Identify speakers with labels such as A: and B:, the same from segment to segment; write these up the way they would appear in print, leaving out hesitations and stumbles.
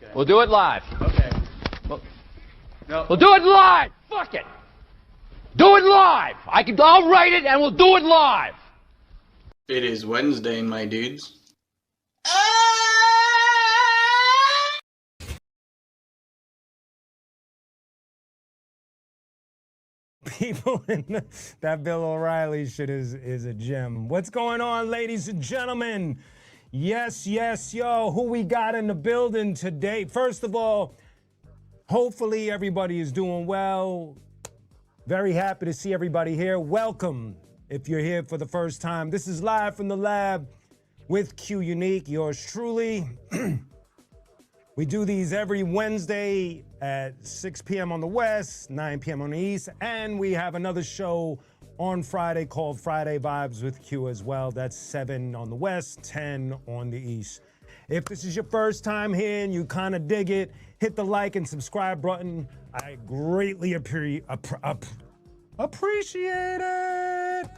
A: Okay.
B: We'll do it live.
A: Okay. No.
B: We'll do it live. Fuck it. Do it live. I'll write it and we'll do it live.
A: It is Wednesday, my dudes.
C: People in that Bill O'Reilly shit is a gem. What's going on, ladies and gentlemen? Yes, yo, who we got in the building today? First of all, hopefully everybody is doing well. Very happy to see everybody here. Welcome if you're here for the first time. This is live from the lab with qunique, yours truly. We do these every Wednesday at 6 p.m. on the West, 9 p.m. on the East, and we have another show on Friday called Friday Vibes with Q as well. That's 7 on the West, 10 on the East. If this is your first time here and you kind of dig it, hit the like and subscribe button. I greatly appreciate it.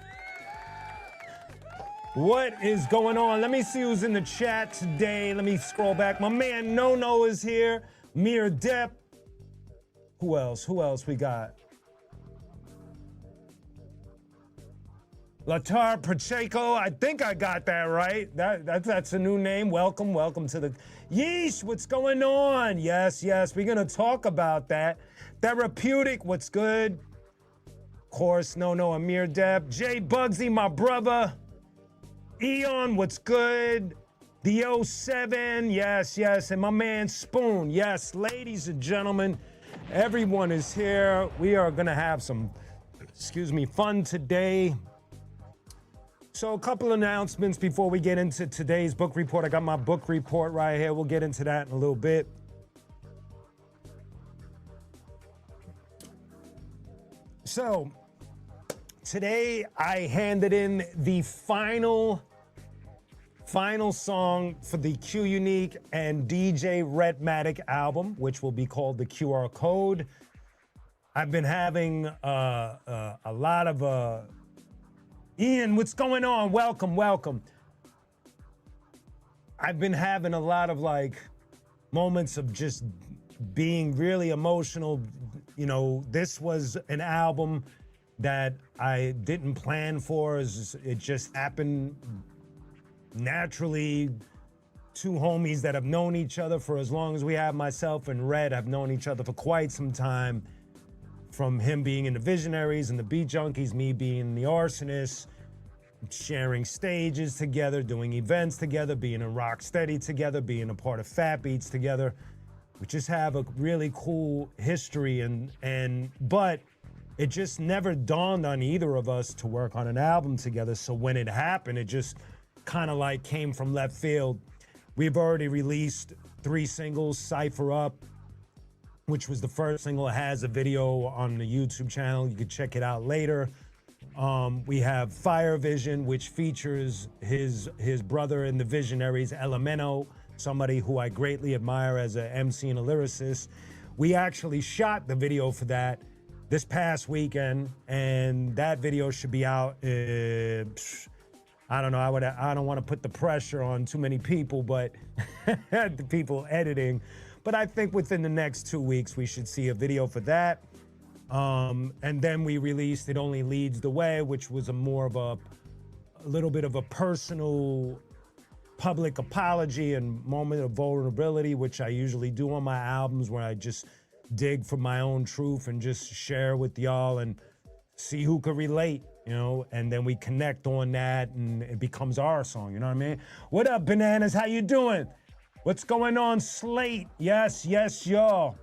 C: What is going on? Let me see who's in the chat today. Let me scroll back. My man No is here. Mir Depp. Who else we got? Latar Pacheco. I think I got that right. That's a new name. Welcome to the... Yeesh, what's going on? Yes. We're going to talk about that. Therapeutic, what's good? Of course, No, Amir Depp. Jay Bugsy, my brother. Eon, what's good? The 07, yes, and my man Spoon, yes, ladies and gentlemen, everyone is here. We are gonna have some, fun today. So a couple announcements before we get into today's book report. I got my book report right here. We'll get into that in a little bit. So today I handed in the final song for the qunique and DJ Redmatic album, which will be called the QR Code. I've been having a lot of Ian, what's going on? Welcome. I've been having a lot of moments of just being really emotional. You know, this was an album that I didn't plan for. It just happened naturally. Two homies that have known each other for as long as we have. Myself and Red have known each other for quite some time, from him being in the Visionaries and the Beat Junkies, me being in the Arsonists, sharing stages together, doing events together, being in Rocksteady together, being a part of Fat Beats together. We just have a really cool history, but it just never dawned on either of us to work on an album together. So when it happened, it just kind of came from left field. We've already released 3 singles. Cypher Up, which was the first single, has a video on the YouTube channel. You can check it out later. We have Fire Vision, which features his brother in the Visionaries, Elemento, somebody who I greatly admire as an MC and a lyricist. We actually shot the video for that this past weekend, and that video should be out. I don't know. I don't want to put the pressure on too many people, but the people editing. But I think within the next 2 weeks we should see a video for that. And then we released It Only Leads the Way, which was a little bit of a personal public apology and moment of vulnerability, which I usually do on my albums, where I just dig for my own truth and just share with y'all and see who could relate, and then we connect on that and it becomes our song, you know what I mean? What up, Bananas? How you doing? What's going on, Slate? Yes, y'all.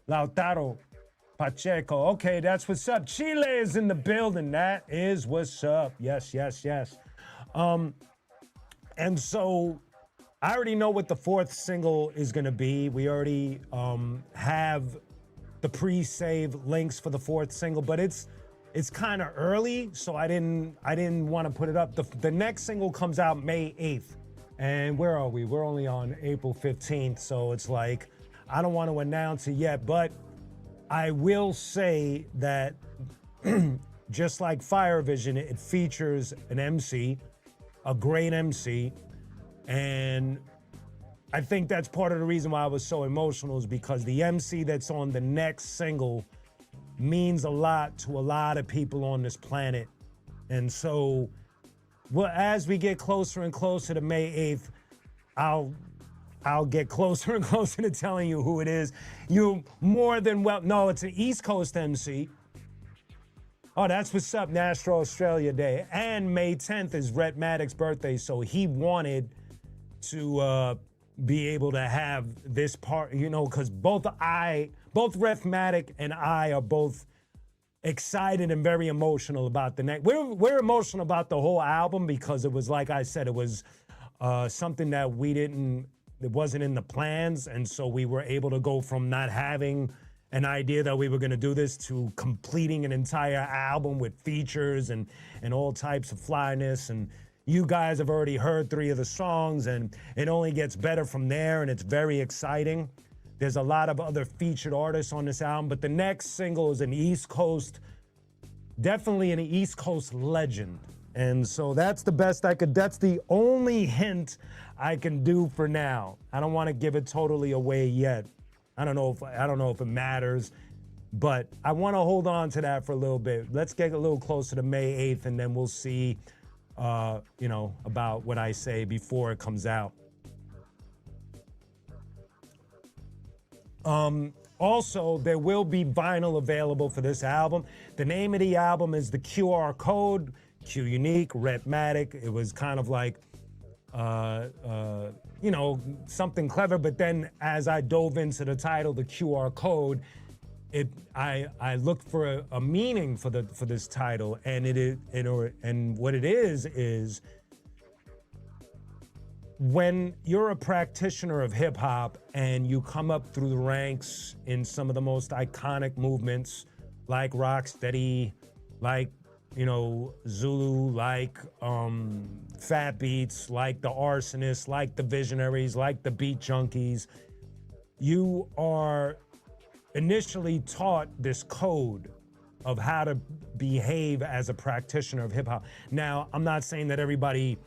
C: Lautaro Pacheco. Okay, that's what's up. Chile is in the building. That is what's up. Yes. And so I already know what the 4th single is going to be. We already have the pre-save links for the 4th single, but it's kind of early, so I didn't want to put it up. The next single comes out May 8th, and where are we? We're only on April 15th, so it's I don't want to announce it yet, but I will say that just like Fire Vision, it features an MC, a great MC, And I think that's part of the reason why I was so emotional, is because the MC that's on the next single means a lot to a lot of people on this planet. And so, well, as we get closer and closer to May 8th, I'll get closer and closer to telling you who it is. You more than well, no, it's an East Coast MC. Oh, that's what's up, National Australia Day. And May 10th is Rhett Maddox's birthday, so he wanted to be able to have this part, you know, because both Rhett Maddox and I are both excited and very emotional about the next. We're emotional about the whole album because it was, like I said, it was something that it wasn't in the plans, and so we were able to go from not having an idea that we were going to do this to completing an entire album with features and all types of flyness. And you guys have already heard 3 of the songs, and it only gets better from there, and it's very exciting. There's a lot of other featured artists on this album, but the next single is definitely an East Coast legend. And so that's the only hint I can do for now. I don't want to give it totally away yet. I don't know if it matters, but I want to hold on to that for a little bit. Let's get a little closer to May 8th, and then we'll see, about what I say before it comes out. Also, there will be vinyl available for this album. The name of the album is The QR Code, qunique, Rhett Maddox. It was kind of like, something clever, but then as I dove into the title, The QR Code, I looked for a meaning for this title, and what it is when you're a practitioner of hip hop and you come up through the ranks in some of the most iconic movements like Rocksteady, like Zulu, like Fat Beats, like the Arsonists, like the Visionaries, like the Beat Junkies, you are initially taught this code of how to behave as a practitioner of hip hop. Now, I'm not saying that everybody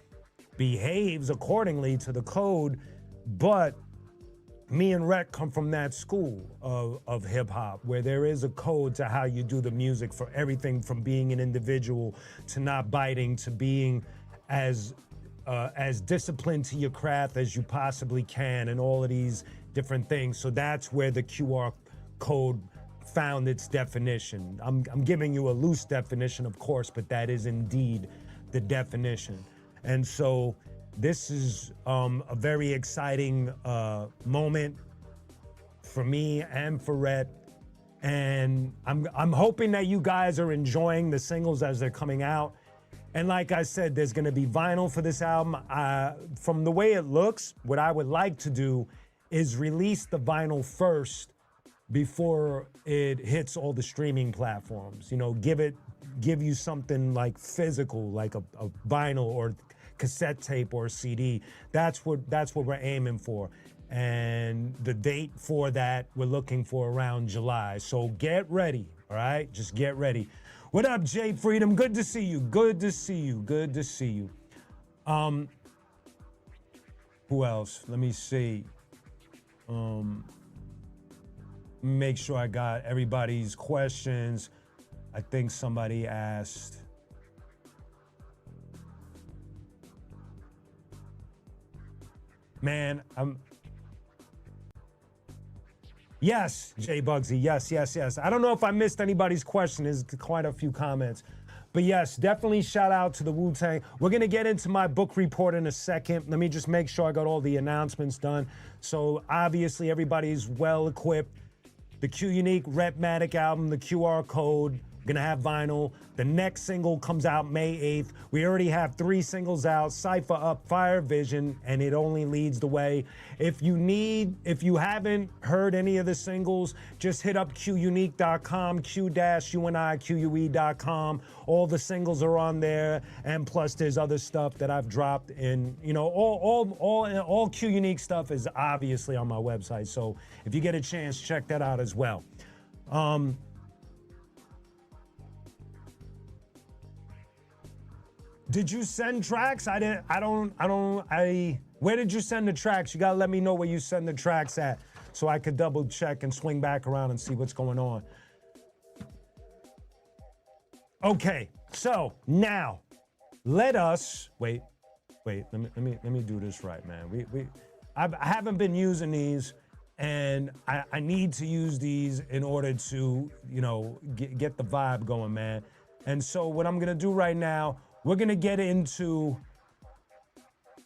C: behaves accordingly to the code, but me and Rhett come from that school of hip hop where there is a code to how you do the music, for everything from being an individual to not biting to being as disciplined to your craft as you possibly can, and all of these different things. So that's where the QR code found its definition. I'm giving you a loose definition, of course, but that is indeed the definition. And so this is a very exciting moment for me and for Rhett. And I'm hoping that you guys are enjoying the singles as they're coming out. And like I said, there's gonna be vinyl for this album. From the way it looks, what I would like to do is release the vinyl first before it hits all the streaming platforms. Give you something like physical, like a vinyl or cassette tape or CD. That's what we're aiming for. And the date for that, we're looking for around July. So get ready, all right? Just get ready. What up, Jay Freedom? Good to see you. Good to see you. Good to see you. Who else? Let me see. Make sure I got everybody's questions. I think somebody asked. Man, yes, Jay Bugsy, yes. I don't know if I missed anybody's question. There's quite a few comments. But yes, definitely shout out to the Wu-Tang. We're gonna get into my book report in a second. Let me just make sure I got all the announcements done. So obviously everybody's well equipped. The qunique Rhett Maddox album, the QR Code, gonna have vinyl. The next single comes out May 8th. We already have 3 singles out, Cypher Up, Fire Vision, and It Only Leads the Way. If you haven't heard any of the singles, just hit up qunique.com, q-unique.com. All the singles are on there, and plus there's other stuff that I've dropped in, all qunique stuff is obviously on my website. So if you get a chance, check that out as well. Did you send tracks? I Where did you send the tracks? You gotta let me know where you send the tracks at so I could double check and swing back around and see what's going on. Okay, so now let us wait. Let me do this right, man. I haven't been using these, and I need to use these in order to, you know, get the vibe going, man. And so what I'm gonna do right now, we're gonna get into.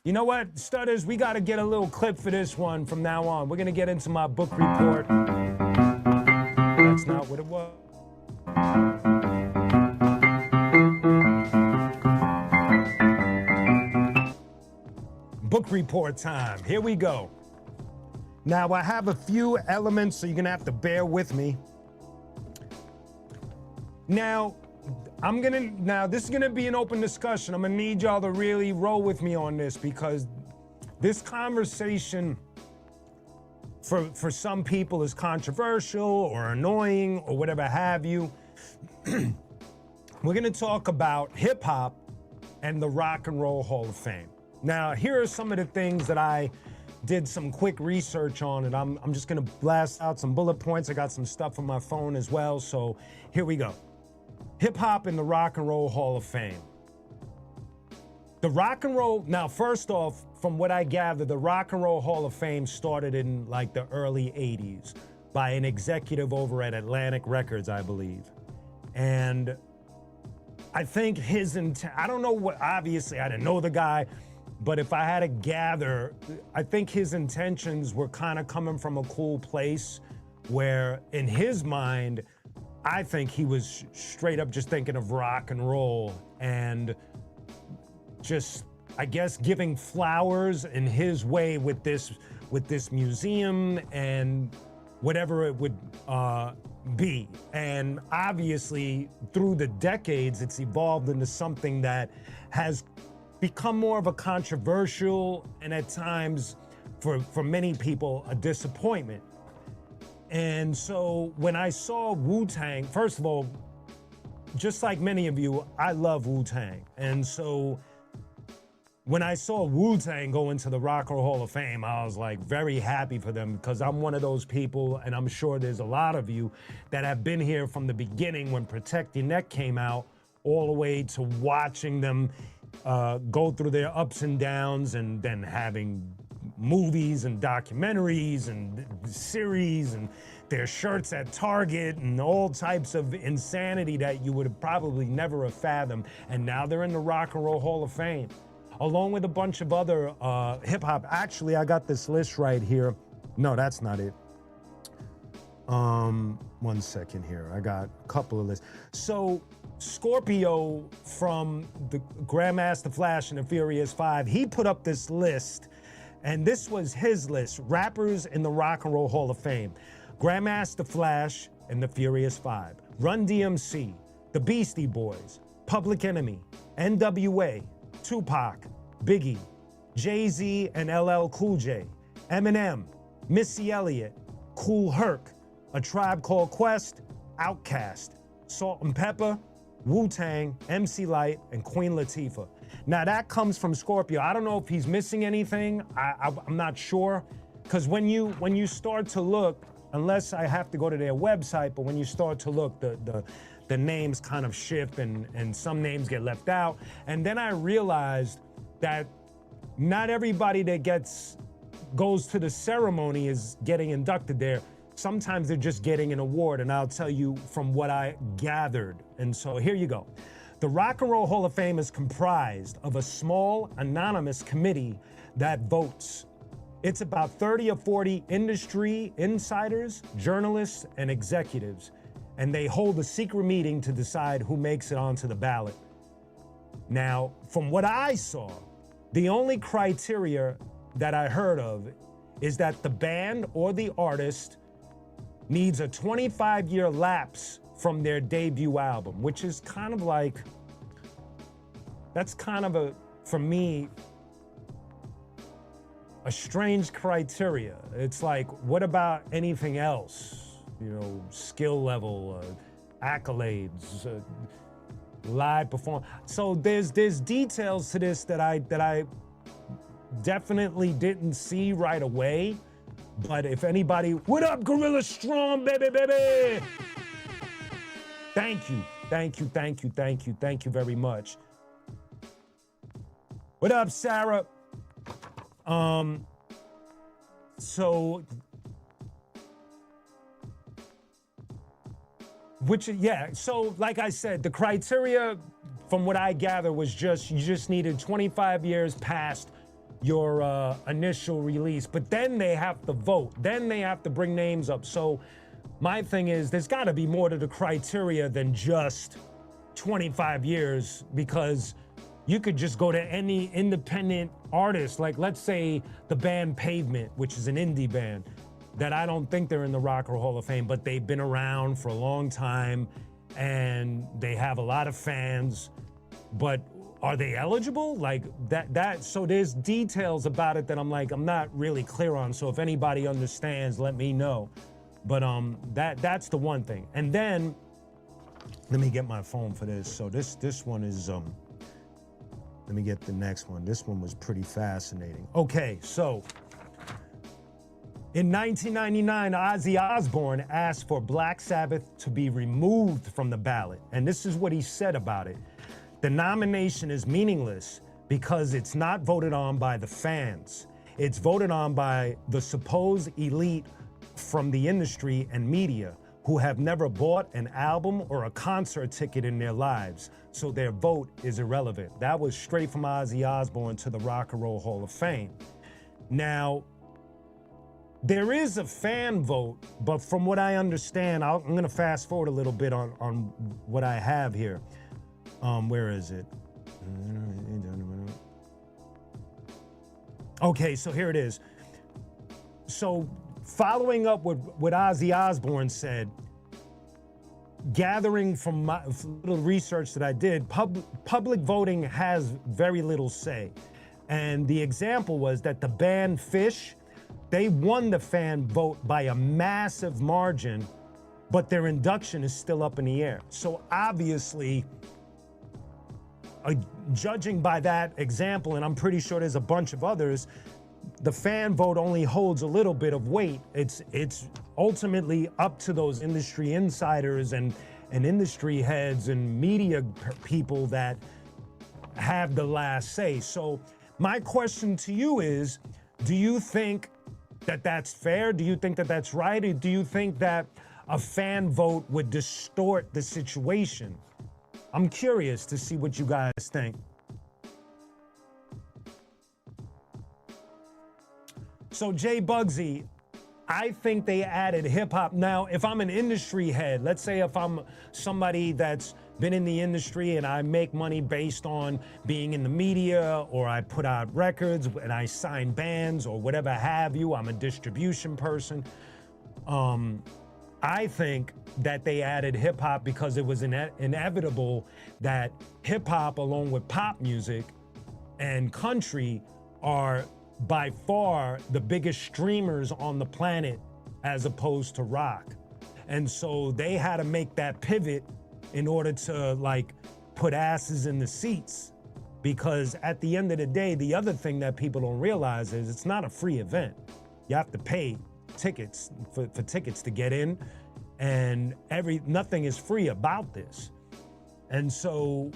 C: You know what, Stutters, we gotta get a little clip for this one from now on. We're gonna get into my book report. That's not what it was. Book report time, here we go. Now I have a few elements, so you're gonna have to bear with me. Now, this is gonna be an open discussion. I'm gonna need y'all to really roll with me on this because this conversation for some people is controversial or annoying or whatever have you. We're gonna talk about hip hop and the Rock and Roll Hall of Fame. Now, here are some of the things that I did some quick research on, and I'm just gonna blast out some bullet points. I got some stuff on my phone as well, so here we go. Hip hop in the Rock and Roll Hall of Fame. The Rock and Roll, now first off, from what I gather, the Rock and Roll Hall of Fame started in like the early 80s by an executive over at Atlantic Records, I believe. And I think his intent, I don't know what, obviously I didn't know the guy, but if I had to gather, I think his intentions were kind of coming from a cool place where in his mind, I think he was straight up just thinking of rock and roll and just, I guess, giving flowers in his way with this museum and whatever it would be. And obviously, through the decades, it's evolved into something that has become more of a controversial and at times, for many people, a disappointment. And so when I saw Wu-Tang, first of all, just like many of you, I love Wu-Tang. And so when I saw Wu-Tang go into the Rock and Roll Hall of Fame, I was like very happy for them because I'm one of those people, and I'm sure there's a lot of you that have been here from the beginning when Protect Your Neck came out, all the way to watching them go through their ups and downs and then having movies and documentaries and series and their shirts at Target and all types of insanity that you would have probably never have fathomed. And now they're in the Rock and Roll Hall of Fame, along with a bunch of other hip hop. Actually, I got this list right here. No, that's not it. 1 second here. I got a couple of lists. So Scorpio from the Grandmaster Flash and the Furious Five, he put up this list. And this was his list, rappers in the Rock and Roll Hall of Fame. Grandmaster Flash and the Furious Five, Run DMC, the Beastie Boys, Public Enemy, NWA, Tupac, Biggie, Jay-Z and LL Cool J, Eminem, Missy Elliott, Kool Herc, A Tribe Called Quest, Outkast, Salt and Pepper, Wu-Tang, MC Lyte, and Queen Latifah. Now that comes from Scorpio. I don't know if he's missing anything. I'm not sure, because when you start to look, unless I have to go to their website, but when you start to look, the names kind of shift and some names get left out. And then I realized that not everybody that goes to the ceremony is getting inducted there. Sometimes they're just getting an award, and I'll tell you from what I gathered. And so here you go. The Rock and Roll Hall of Fame is comprised of a small, anonymous committee that votes. It's about 30 or 40 industry insiders, journalists, and executives, and they hold a secret meeting to decide who makes it onto the ballot. Now, from what I saw, the only criteria that I heard of is that the band or the artist needs a 25-year lapse from their debut album, which is kind of like, that's kind of for me, a strange criteria. It's like, what about anything else? You know, skill level, accolades, live performance. So there's details to this that I definitely didn't see right away. But if anybody, what up, Gorilla Strong, baby? Thank you very much. What up, Sarah? So, so like I said, the criteria from what I gather was just, you just needed 25 years past your initial release, but then they have to vote. Then they have to bring names up. So my thing is, there's gotta be more to the criteria than just 25 years, because you could just go to any independent artist, like let's say the band Pavement, which is an indie band, that I don't think they're in the Rock and Roll Hall of Fame, but they've been around for a long time and they have a lot of fans, but are they eligible? Like so there's details about it that I'm not really clear on. So if anybody understands, let me know. But that's the one thing. And then, let me get my phone for this. So this one is, let me get the next one. This one was pretty fascinating. Okay, so in 1999, Ozzy Osbourne asked for Black Sabbath to be removed from the ballot. And this is what he said about it. The nomination is meaningless because it's not voted on by the fans. It's voted on by the supposed elite from the industry and media who have never bought an album or a concert ticket in their lives, so their vote is irrelevant. That was straight from Ozzy Osbourne to the Rock and Roll Hall of Fame. Now, there is a fan vote, but from what I understand, I'm gonna fast forward a little bit on what I have here. Where is it? Okay, so here it is. So following up what Ozzy Osbourne said, gathering from my little research that I did, public voting has very little say. And the example was that the band Fish, they won the fan vote by a massive margin, but their induction is still up in the air. So obviously, judging by that example, and I'm pretty sure there's a bunch of others, the fan vote only holds a little bit of weight. It's ultimately up to those industry insiders and industry heads and media people that have the last say. So my question to you is, do you think that that's fair? Do you think that that's right? Or do you think that a fan vote would distort the situation? I'm curious to see what you guys think. So Jay Bugsy, I think they added hip hop. Now, if I'm an industry head, let's say if I'm somebody that's been in the industry and I make money based on being in the media, or I put out records and I sign bands or whatever have you, I'm a distribution person. I think that they added hip hop because it was inevitable that hip hop, along with pop music and country, are by far the biggest streamers on the planet as opposed to rock. And so they had to make that pivot in order to put asses in the seats, because at the end of the day, the other thing that people don't realize is it's not a free event. You have to pay tickets for tickets to get in, and nothing is free about this. And so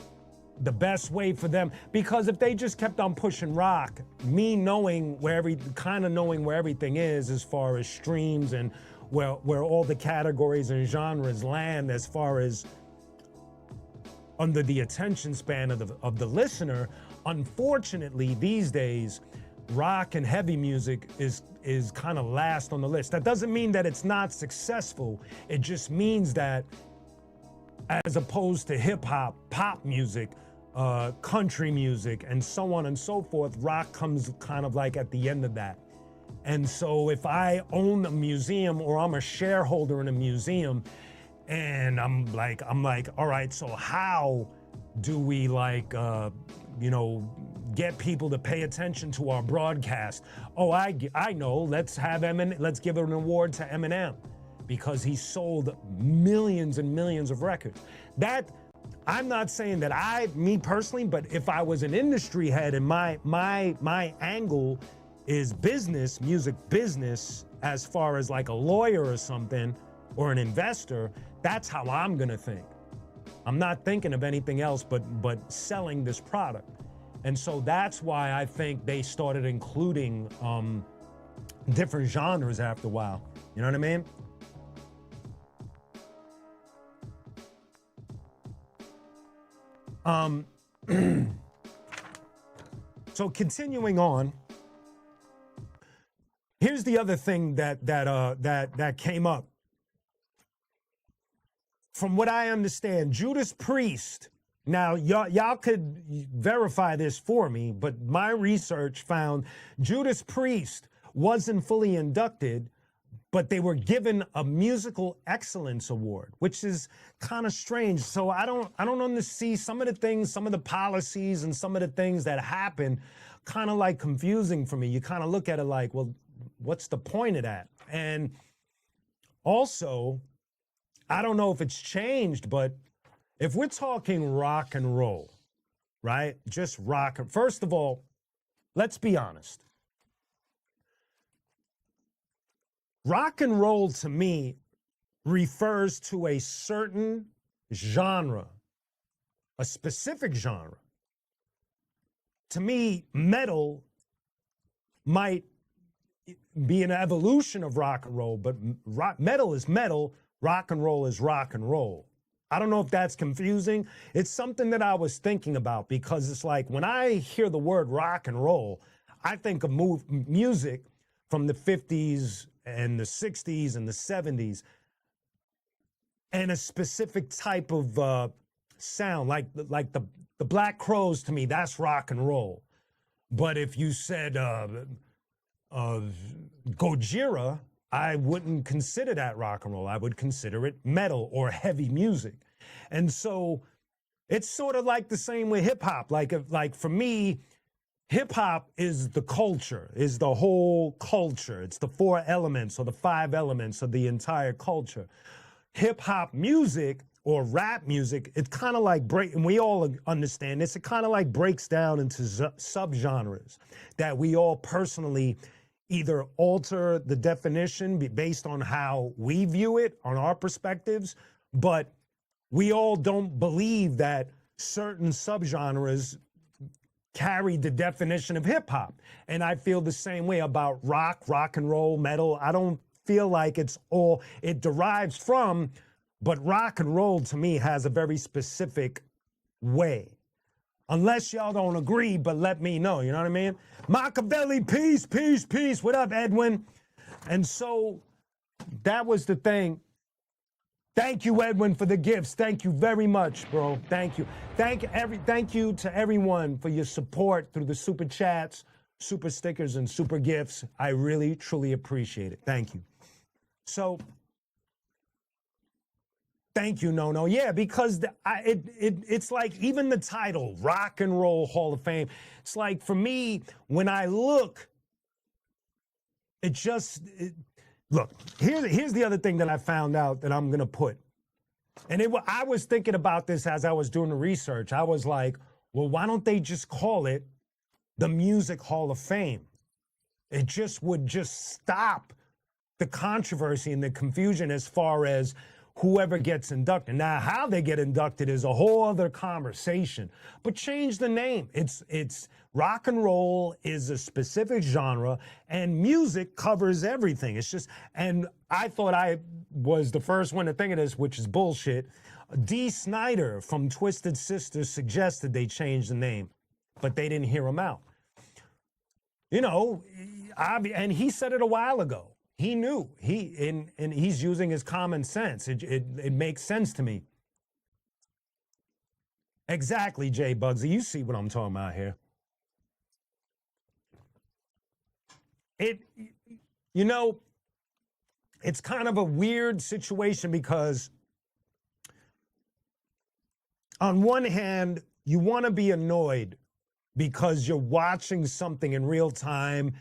C: the best way for them, because if they just kept on pushing rock, me knowing where everything is as far as streams and where all the categories and genres land as far as under the attention span of the listener, unfortunately these days, rock and heavy music is kind of last on the list. That doesn't mean that it's not successful. It just means that as opposed to hip hop, pop music, country music, and so on and so forth, rock comes kind of at the end of that. And so if I own a museum or I'm a shareholder in a museum, and I'm like, all right, so how do we get people to pay attention to our broadcast? Oh, I know. Let's give an award to Eminem because he sold millions and millions of records. That I'm not saying that me personally, but if I was an industry head and my angle is business, music business, as far as like a lawyer or something, or an investor, that's how I'm gonna think. I'm not thinking of anything else but selling this product. And so that's why I think they started including different genres after a while. You know what I mean? So continuing on, here's the other thing that came up. From what I understand, Judas Priest. Now, y'all could verify this for me, but my research found Judas Priest wasn't fully inducted, but they were given a musical excellence award, which is kind of strange. So I don't understand some of the things, some of the policies and some of the things that happen kind of like confusing for me. You kind of look at it like, well, what's the point of that? And also, I don't know if it's changed, but if we're talking rock and roll, right? Just rock. First of all, let's be honest. Rock and roll to me refers to a certain genre, a specific genre. To me, metal might be an evolution of rock and roll, but metal is metal, rock and roll is rock and roll. I don't know if that's confusing. It's something that I was thinking about because it's like when I hear the word rock and roll, I think of music from the 50s and the 60s and the 70s and a specific type of sound, like the Black Crowes. To me, that's rock and roll. But if you said Gojira, I wouldn't consider that rock and roll. I would consider it metal or heavy music. And so it's sort of like the same with hip hop. Like for me, hip hop is the culture, is the whole culture. It's the 4 elements or the 5 elements of the entire culture. Hip hop music or rap music, it's kind of like and we all understand this, it kind of like breaks down into subgenres that we all personally either alter the definition based on how we view it, on our perspectives, but we all don't believe that certain subgenres carry the definition of hip hop. And I feel the same way about rock and roll, metal. I don't feel like it derives from, but rock and roll to me has a very specific way. Unless y'all don't agree, but let me know, you know what I mean? Machiavelli, peace, peace, peace. What up, Edwin? And so that was the thing. Thank you, Edwin, for the gifts. Thank you very much, bro. Thank you. Thank you to everyone for your support through the super chats, super stickers, and super gifts. I really, truly appreciate it. Thank you. So, thank you, No. Yeah, because it's like even the title, Rock and Roll Hall of Fame. It's like for me, when I look, look, here's the other thing that I found out that I'm going to put. And I was thinking about this as I was doing the research. I was like, well, why don't they just call it the Music Hall of Fame? It would stop the controversy and the confusion as far as whoever gets inducted. Now, how they get inducted is a whole other conversation, but change the name. It's rock and roll is a specific genre and music covers everything. And I thought I was the first one to think of this, which is bullshit. Dee Snider from Twisted Sisters suggested they change the name, but they didn't hear him out. You know, and he said it a while ago. He knew, and he's using his common sense. It makes sense to me. Exactly, Jay Bugsy. You see what I'm talking about here. It's kind of a weird situation because on one hand, you want to be annoyed because you're watching something in real time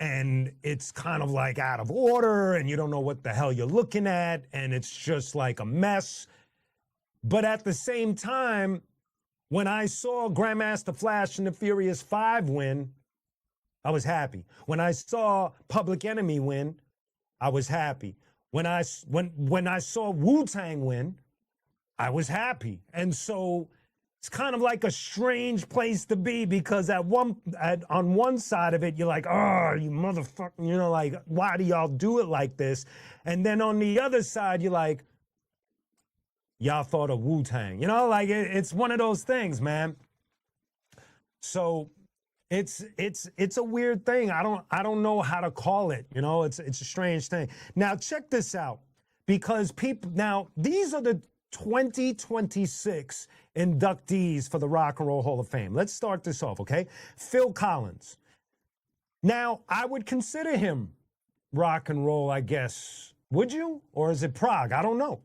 C: and it's kind of like out of order and you don't know what the hell you're looking at and it's just like a mess. But at the same time, when I saw Grandmaster Flash and the Furious 5 win, I was happy. When I saw Public Enemy win, I was happy. When I saw Wu-Tang win, I was happy. And so it's kind of like a strange place to be, because on one side of it, you're like, oh, you motherfucker, you know, like, why do y'all do it like this? And then on the other side, you're like, y'all thought of Wu-Tang. You know, like it's one of those things, man. So it's a weird thing. I don't know how to call it. You know, it's a strange thing. Now check this out, because these are the 2026 inductees for the Rock and Roll Hall of Fame. Let's start this off, okay? Phil Collins. Now, I would consider him rock and roll, I guess. Would you? Or is it prog? I don't know.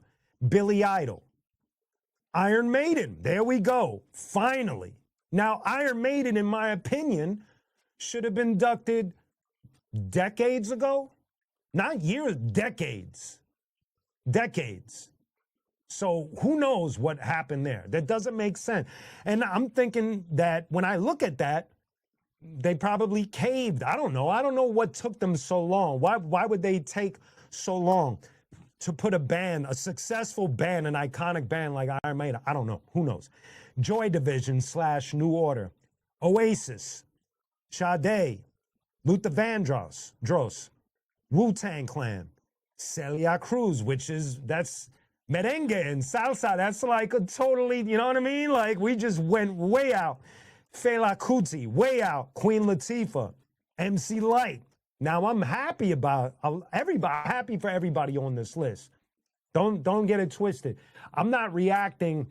C: Billy Idol. Iron Maiden. There we go. Finally. Now, Iron Maiden, in my opinion, should have been inducted decades ago. Not years, decades. Decades. So who knows what happened there? That doesn't make sense. And I'm thinking that when I look at that, they probably caved. I don't know. I don't know what took them so long. Why would they take so long to put a band, a successful band, an iconic band like Iron Maiden? I don't know. Who knows? Joy Division / New Order, Oasis, Sade, Luther Vandross, Wu-Tang Clan, Celia Cruz, that's merengue and salsa. That's like a totally, you know what I mean? Like we just went way out. Fela Kuti, way out. Queen Latifah, MC Light. Now I'm happy about everybody, happy for everybody on this list. Don't get it twisted. I'm not reacting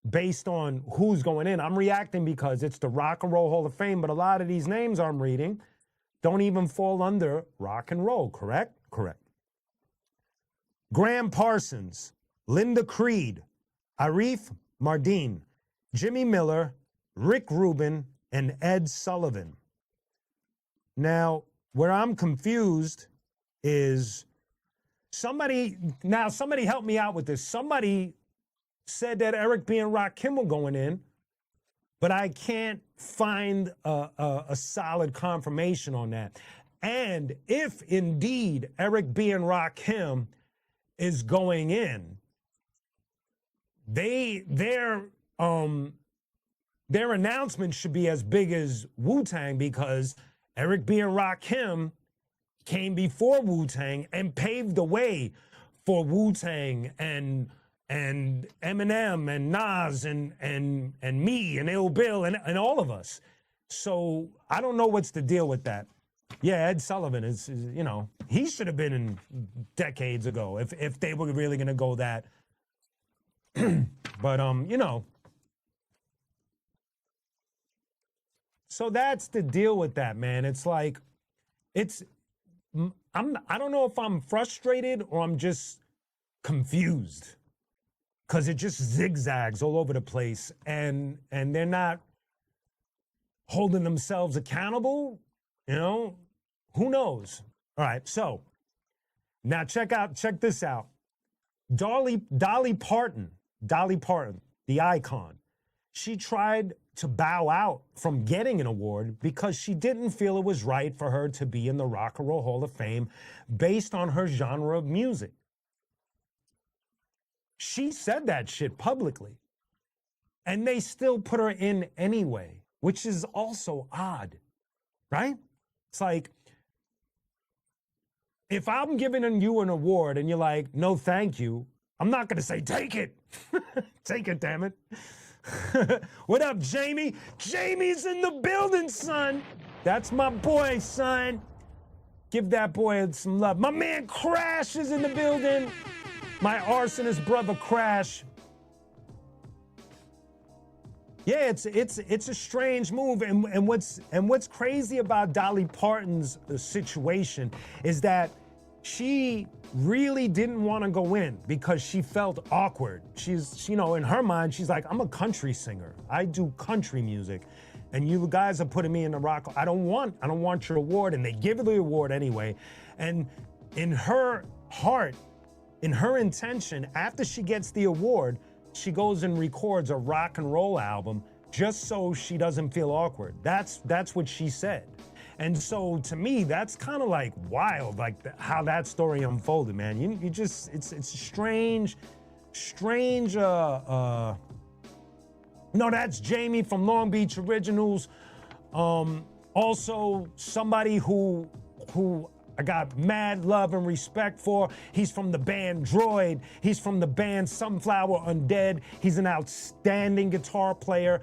C: based on who's going in. I'm reacting because it's the Rock and Roll Hall of Fame, but a lot of these names I'm reading don't even fall under rock and roll, correct? Correct. Graham Parsons, Linda Creed, Arif Mardin, Jimmy Miller, Rick Rubin, and Ed Sullivan. Now, where I'm confused is somebody help me out with this. Somebody said that Eric B. and Rakim were going in, but I can't find a solid confirmation on that. And if indeed Eric B. and Rakim is going in, their announcement should be as big as Wu-Tang, because Eric B. and Rakim came before Wu-Tang and paved the way for Wu-Tang and Eminem and Nas and me and Ill Bill and all of us. So I don't know what's the deal with that. Yeah, Ed Sullivan is you know, he should have been in decades ago if they were really gonna go that. But you know. So that's the deal with that, man. It's like, I don't know if I'm frustrated or I'm just confused, because it just zigzags all over the place, and they're not holding themselves accountable. You know, who knows? All right, so now check this out. Dolly Parton, the icon. She tried to bow out from getting an award because she didn't feel it was right for her to be in the Rock and Roll Hall of Fame based on her genre of music. She said that shit publicly, and they still put her in anyway, which is also odd, right? It's like, if I'm giving you an award and you're like, no, thank you, I'm not going to say, take it. Take it, damn it. What up, Jamie? Jamie's in the building, son. That's my boy, son. Give that boy some love. My man Crash is in the building. My arsonist brother Crash. Yeah, it's a strange move, and what's crazy about Dolly Parton's situation is that she really didn't want to go in because she felt awkward. She's, you know, in her mind, she's like, I'm a country singer. I do country music, and you guys are putting me in the rock. I don't want your award, and they give her the award anyway. And in her heart, in her intention, after she gets the award, she goes and records a rock and roll album just so she doesn't feel awkward. That's what she said. And so to me, that's kind of like wild, like how that story unfolded, man. You just, it's strange. No, that's Jamie from Long Beach Originals. Also somebody who I got mad love and respect for. He's from the band Droid. He's from the band Sunflower Undead. He's an outstanding guitar player.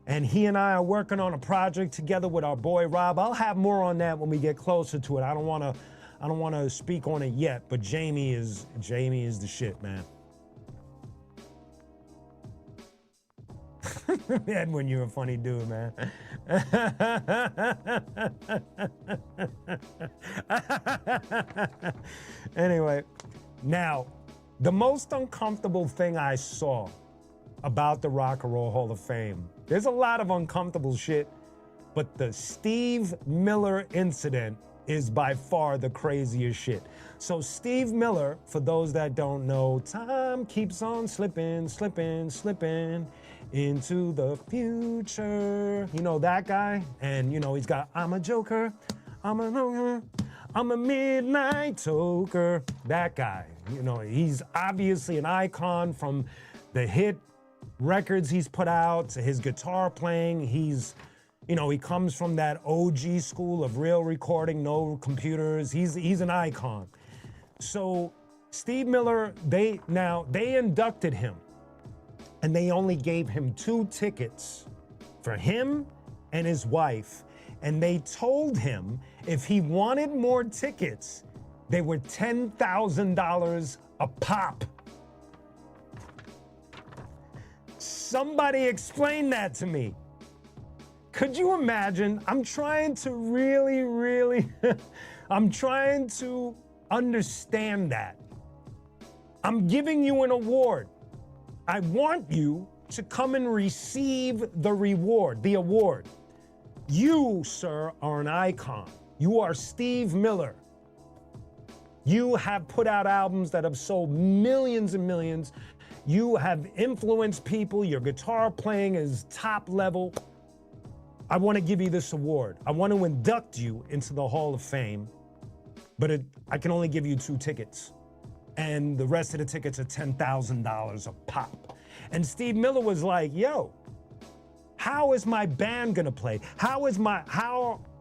C: And he and I are working on a project together with our boy Rob. I'll have more on that when we get closer to it. I don't wanna speak on it yet, but Jamie is the shit, man. Edwin, you're a funny dude, man. Anyway, now, the most uncomfortable thing I saw about the Rock and Roll Hall of Fame, there's a lot of uncomfortable shit, but the Steve Miller incident is by far the craziest shit. So Steve Miller, for those that don't know, time keeps on slipping, slipping, slipping into the future. You know that guy? And you know, he's got, I'm a joker, I'm a midnight toker. That guy, you know, he's obviously an icon from the hit records he's put out to his guitar playing. He's, you know, he comes from that OG school of real recording, no computers. He's an icon. So Steve Miller, they inducted him and they only gave him 2 tickets for him and his wife. And they told him if he wanted more tickets, they were $10,000 a pop. Somebody explain that to me. Could you imagine? I'm trying to really, I'm trying to understand that. I'm giving you an award. I want you to come and receive the reward, the award. You, sir, are an icon. You are Steve Miller. You have put out albums that have sold millions and millions. You have influenced people. Your guitar playing is top level. I want to give you this award. I want to induct you into the Hall of Fame, but I can only give you 2 tickets. And the rest of the tickets are $10,000 a pop. And Steve Miller was like, yo, how is my band gonna play? How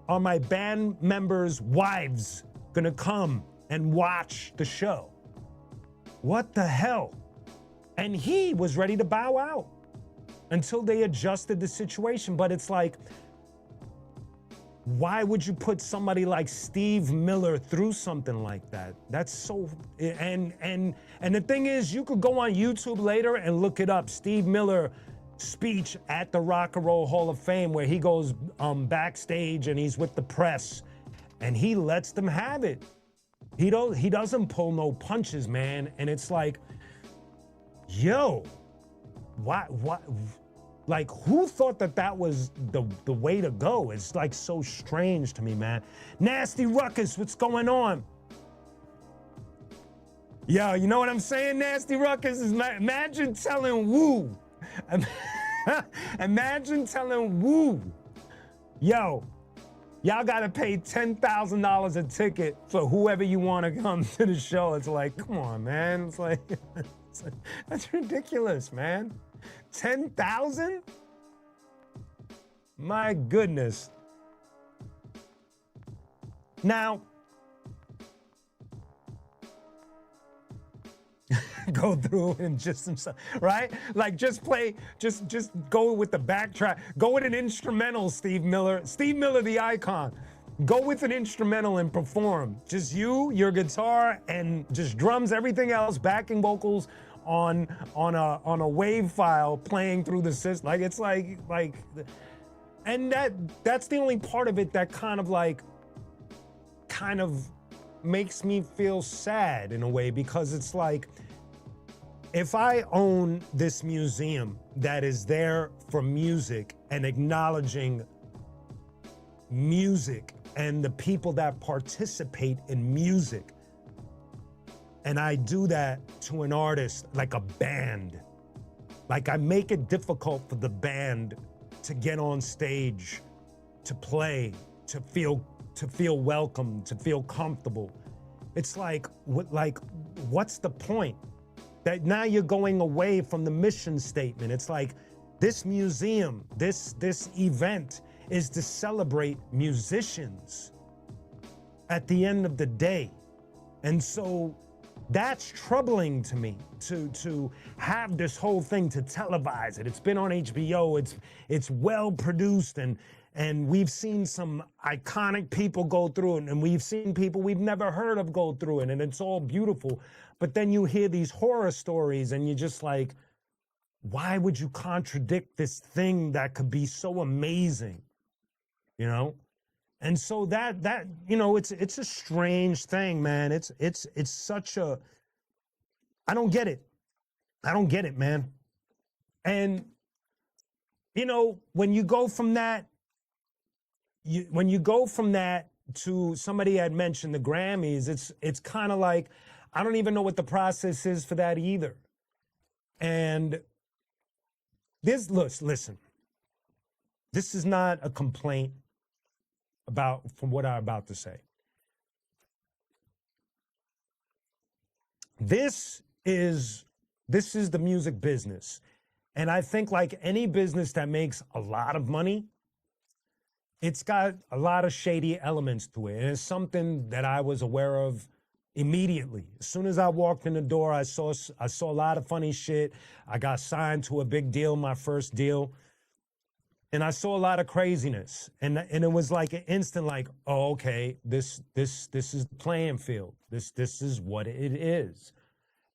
C: are my band members' wives gonna come and watch the show? What the hell? And he was ready to bow out until they adjusted the situation. But it's like, why would you put somebody like Steve Miller through something like that? That's so, and the thing is, you could go on YouTube later and look it up. Steve Miller speech at the Rock and Roll Hall of Fame, where he goes backstage and he's with the press and he lets them have it. He doesn't pull no punches, man. And it's like, yo, what? Like, who thought that was the way to go? It's like so strange to me, man. Nasty Ruckus, what's going on? Yo, you know what I'm saying, Nasty Ruckus? Imagine telling Woo. Imagine telling Woo, yo, y'all gotta pay $10,000 a ticket for whoever you wanna come to the show. It's like, come on, man. It's like that's ridiculous, man. 10,000? My goodness. Now, go through and just some stuff, right? Like just go with the backtrack. Go with an instrumental, Steve Miller. Steve Miller, the icon. Go with an instrumental and perform. Just you, your guitar, and just drums, everything else, backing vocals on a wave file playing through the system. Like it's like, and that's the only part of it that kind of makes me feel sad in a way, because it's like, if I own this museum that is there for music and acknowledging music and the people that participate in music, and I do that to an artist like a band, Like I make it difficult for the band to get on stage, to play, to feel welcome, to feel comfortable. It's like what's the point? That now you're going away from the mission statement. It's like this museum, this event is to celebrate musicians at the end of the day. And so that's troubling to me to have this whole thing, to televise it. It's been on HBO, it's well produced, and we've seen some iconic people go through it, and we've seen people we've never heard of go through it, and it's all beautiful. But then you hear these horror stories and you're just like, why would you contradict this thing that could be so amazing? You know? And so that you know, it's a strange thing, man. It's such a, I don't get it. I don't get it, man. And you know, when you go from that to, somebody had mentioned the Grammys, it's kind of like, I don't even know what the process is for that either. And listen, this is not a complaint from what I'm about to say. This is the music business. And I think like any business that makes a lot of money, it's got a lot of shady elements to it. And it's something that I was aware of immediately. As soon as I walked in the door, I saw a lot of funny shit. I got signed to a big deal, my first deal. And I saw a lot of craziness. And it was like an instant like, oh, okay, this is the playing field. This is what it is.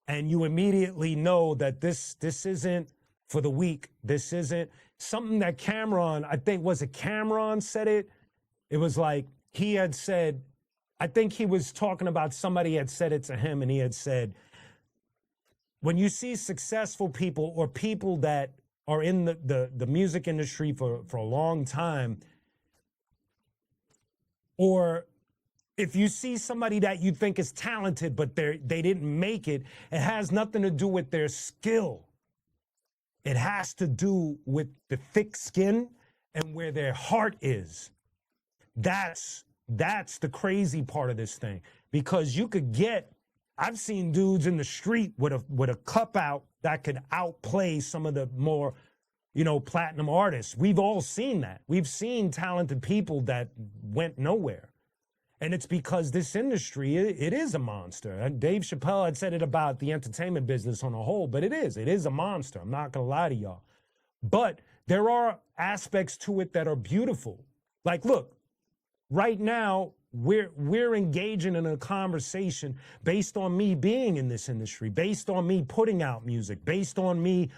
C: And you immediately know that this isn't for the weak. This isn't something that Cameron, I think, was it Cameron said it? It was like he had said, I think he was talking about somebody had said it to him, and he had said, when you see successful people or people that are in the music industry for a long time, or if you see somebody that you think is talented but they didn't make it, it has nothing to do with their skill. It has to do with the thick skin and where their heart is. That's the crazy part of this thing, because you could get, I've seen dudes in the street with a cup out that could outplay some of the more, you know, platinum artists. We've all seen that. We've seen talented people that went nowhere. And it's because this industry, it is a monster. And Dave Chappelle had said it about the entertainment business on a whole, but it is a monster. I'm not gonna lie to y'all. But there are aspects to it that are beautiful. Like, look, right now, we're engaging in a conversation based on me being in this industry, based on me putting out music, based on me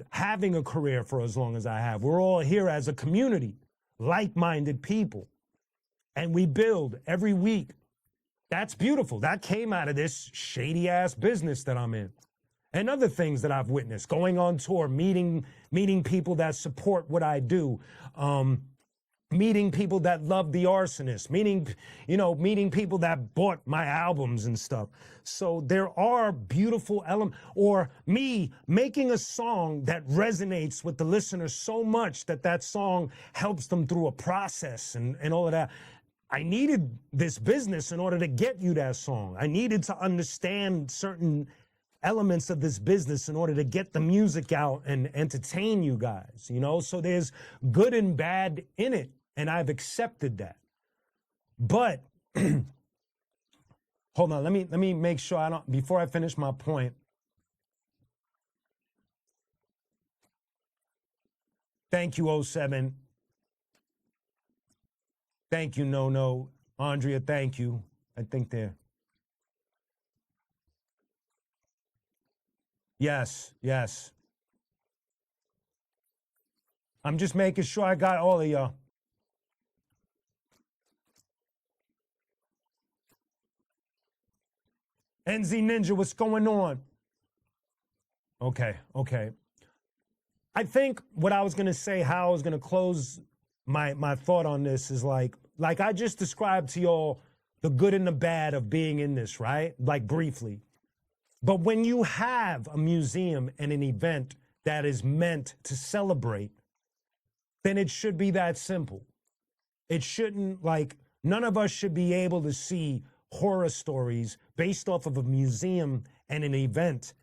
C: having a career for as long as I have. We're all here as a community, like-minded people. And we build every week. That's beautiful. That came out of this shady-ass business that I'm in. And other things that I've witnessed, going on tour, meeting people that support what I do, meeting people that love The Arsonist, meeting people that bought my albums and stuff. So there are beautiful elements, or me making a song that resonates with the listener so much that song helps them through a process and all of that. I needed this business in order to get you that song. I needed to understand certain elements of this business in order to get the music out and entertain you guys, you know? So there's good and bad in it, and I've accepted that. But hold on, let me make sure before I finish my point. Thank you, 07. Thank you, No. Andrea, thank you. I think they're... Yes. I'm just making sure I got all of y'all. NZ Ninja, what's going on? Okay. I think what I was going to say, how I was going to close my thought on this is like I just described to y'all the good and the bad of being in this, right? Like briefly. But when you have a museum and an event that is meant to celebrate, then it should be that simple. It shouldn't, like, none of us should be able to see horror stories based off of a museum and an event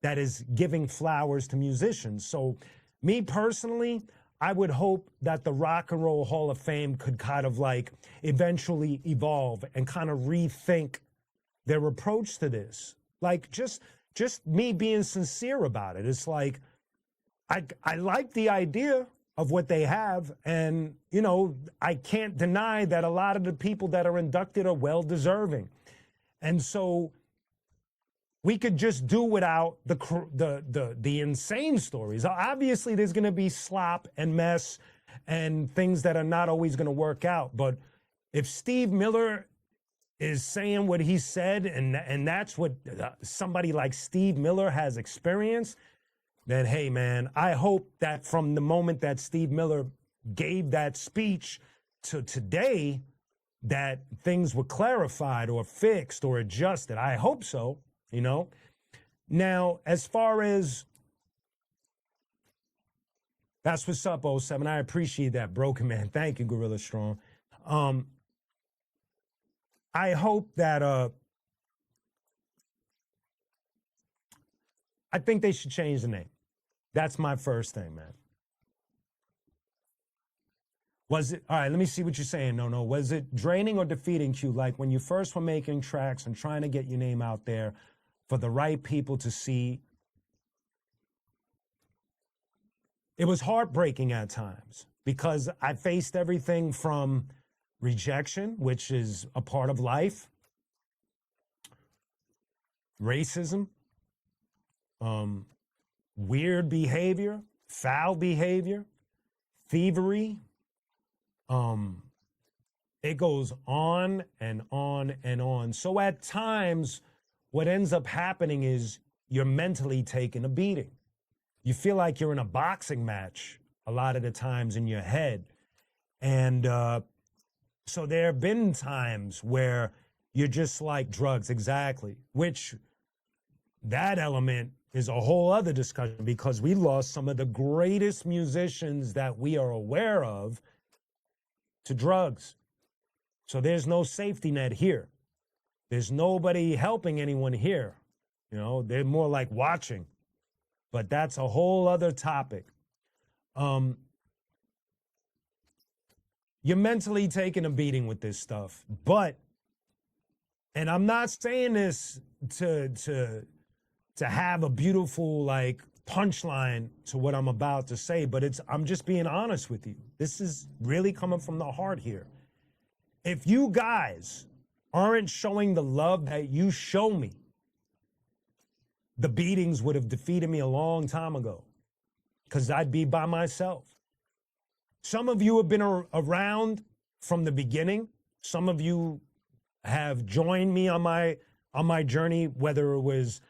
C: that is giving flowers to musicians. So me personally, I would hope that the Rock and Roll Hall of Fame could kind of like eventually evolve and kind of rethink their approach to this. Like just me being sincere about it. It's like, I like the idea of what they have. And, you know, I can't deny that a lot of the people that are inducted are well deserving. And so we could just do without the insane stories. Obviously, there's going to be slop and mess and things that are not always going to work out. But if Steve Miller is saying what he said, and that's what somebody like Steve Miller has experienced, then, hey, man, I hope that from the moment that Steve Miller gave that speech to today, that things were clarified or fixed or adjusted. I hope so, you know. Now, as far as, that's what's up, '07. I appreciate that, Broken Man. Thank you, Gorilla Strong. I hope that, I think they should change the name. That's my first thing, man. Was it, all right, let me see what you're saying. No. Was it draining or defeating you? Like when you first were making tracks and trying to get your name out there for the right people to see? It was heartbreaking at times because I faced everything from rejection, which is a part of life, racism, weird behavior, foul behavior, thievery. It goes on and on and on. So at times, what ends up happening is you're mentally taking a beating. You feel like you're in a boxing match a lot of the times in your head. And so there have been times where you're just like drugs, exactly, which that element is a whole other discussion because we lost some of the greatest musicians that we are aware of to drugs. So there's no safety net here. There's nobody helping anyone here. You know, they're more like watching. But that's a whole other topic. You're mentally taking a beating with this stuff. But, and I'm not saying this to have a beautiful like punchline to what I'm about to say, but I'm just being honest with you. This is really coming from the heart here. If you guys aren't showing the love that you show me, the beatings would have defeated me a long time ago because I'd be by myself. Some of you have been around from the beginning. Some of you have joined me on my journey, whether it was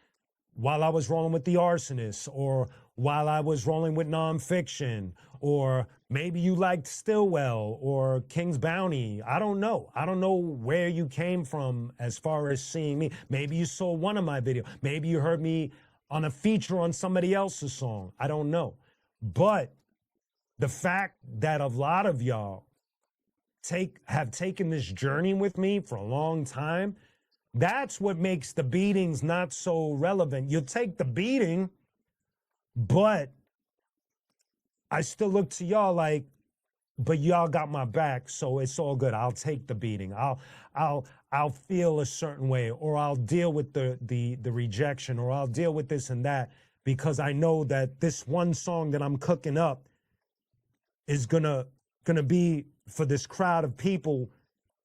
C: while I was rolling with the Arsonists or while I was rolling with Nonfiction, or maybe you liked Stillwell or King's Bounty. I don't know. I don't know where you came from as far as seeing me. Maybe you saw one of my videos. Maybe you heard me on a feature on somebody else's song. I don't know. But the fact that a lot of y'all have taken this journey with me for a long time, that's what makes the beatings not so relevant. You'll take the beating, but I still look to y'all like, but y'all got my back, so it's all good. I'll take the beating. I'll feel a certain way, or I'll deal with the rejection, or I'll deal with this and that, because I know that this one song that I'm cooking up is gonna be for this crowd of people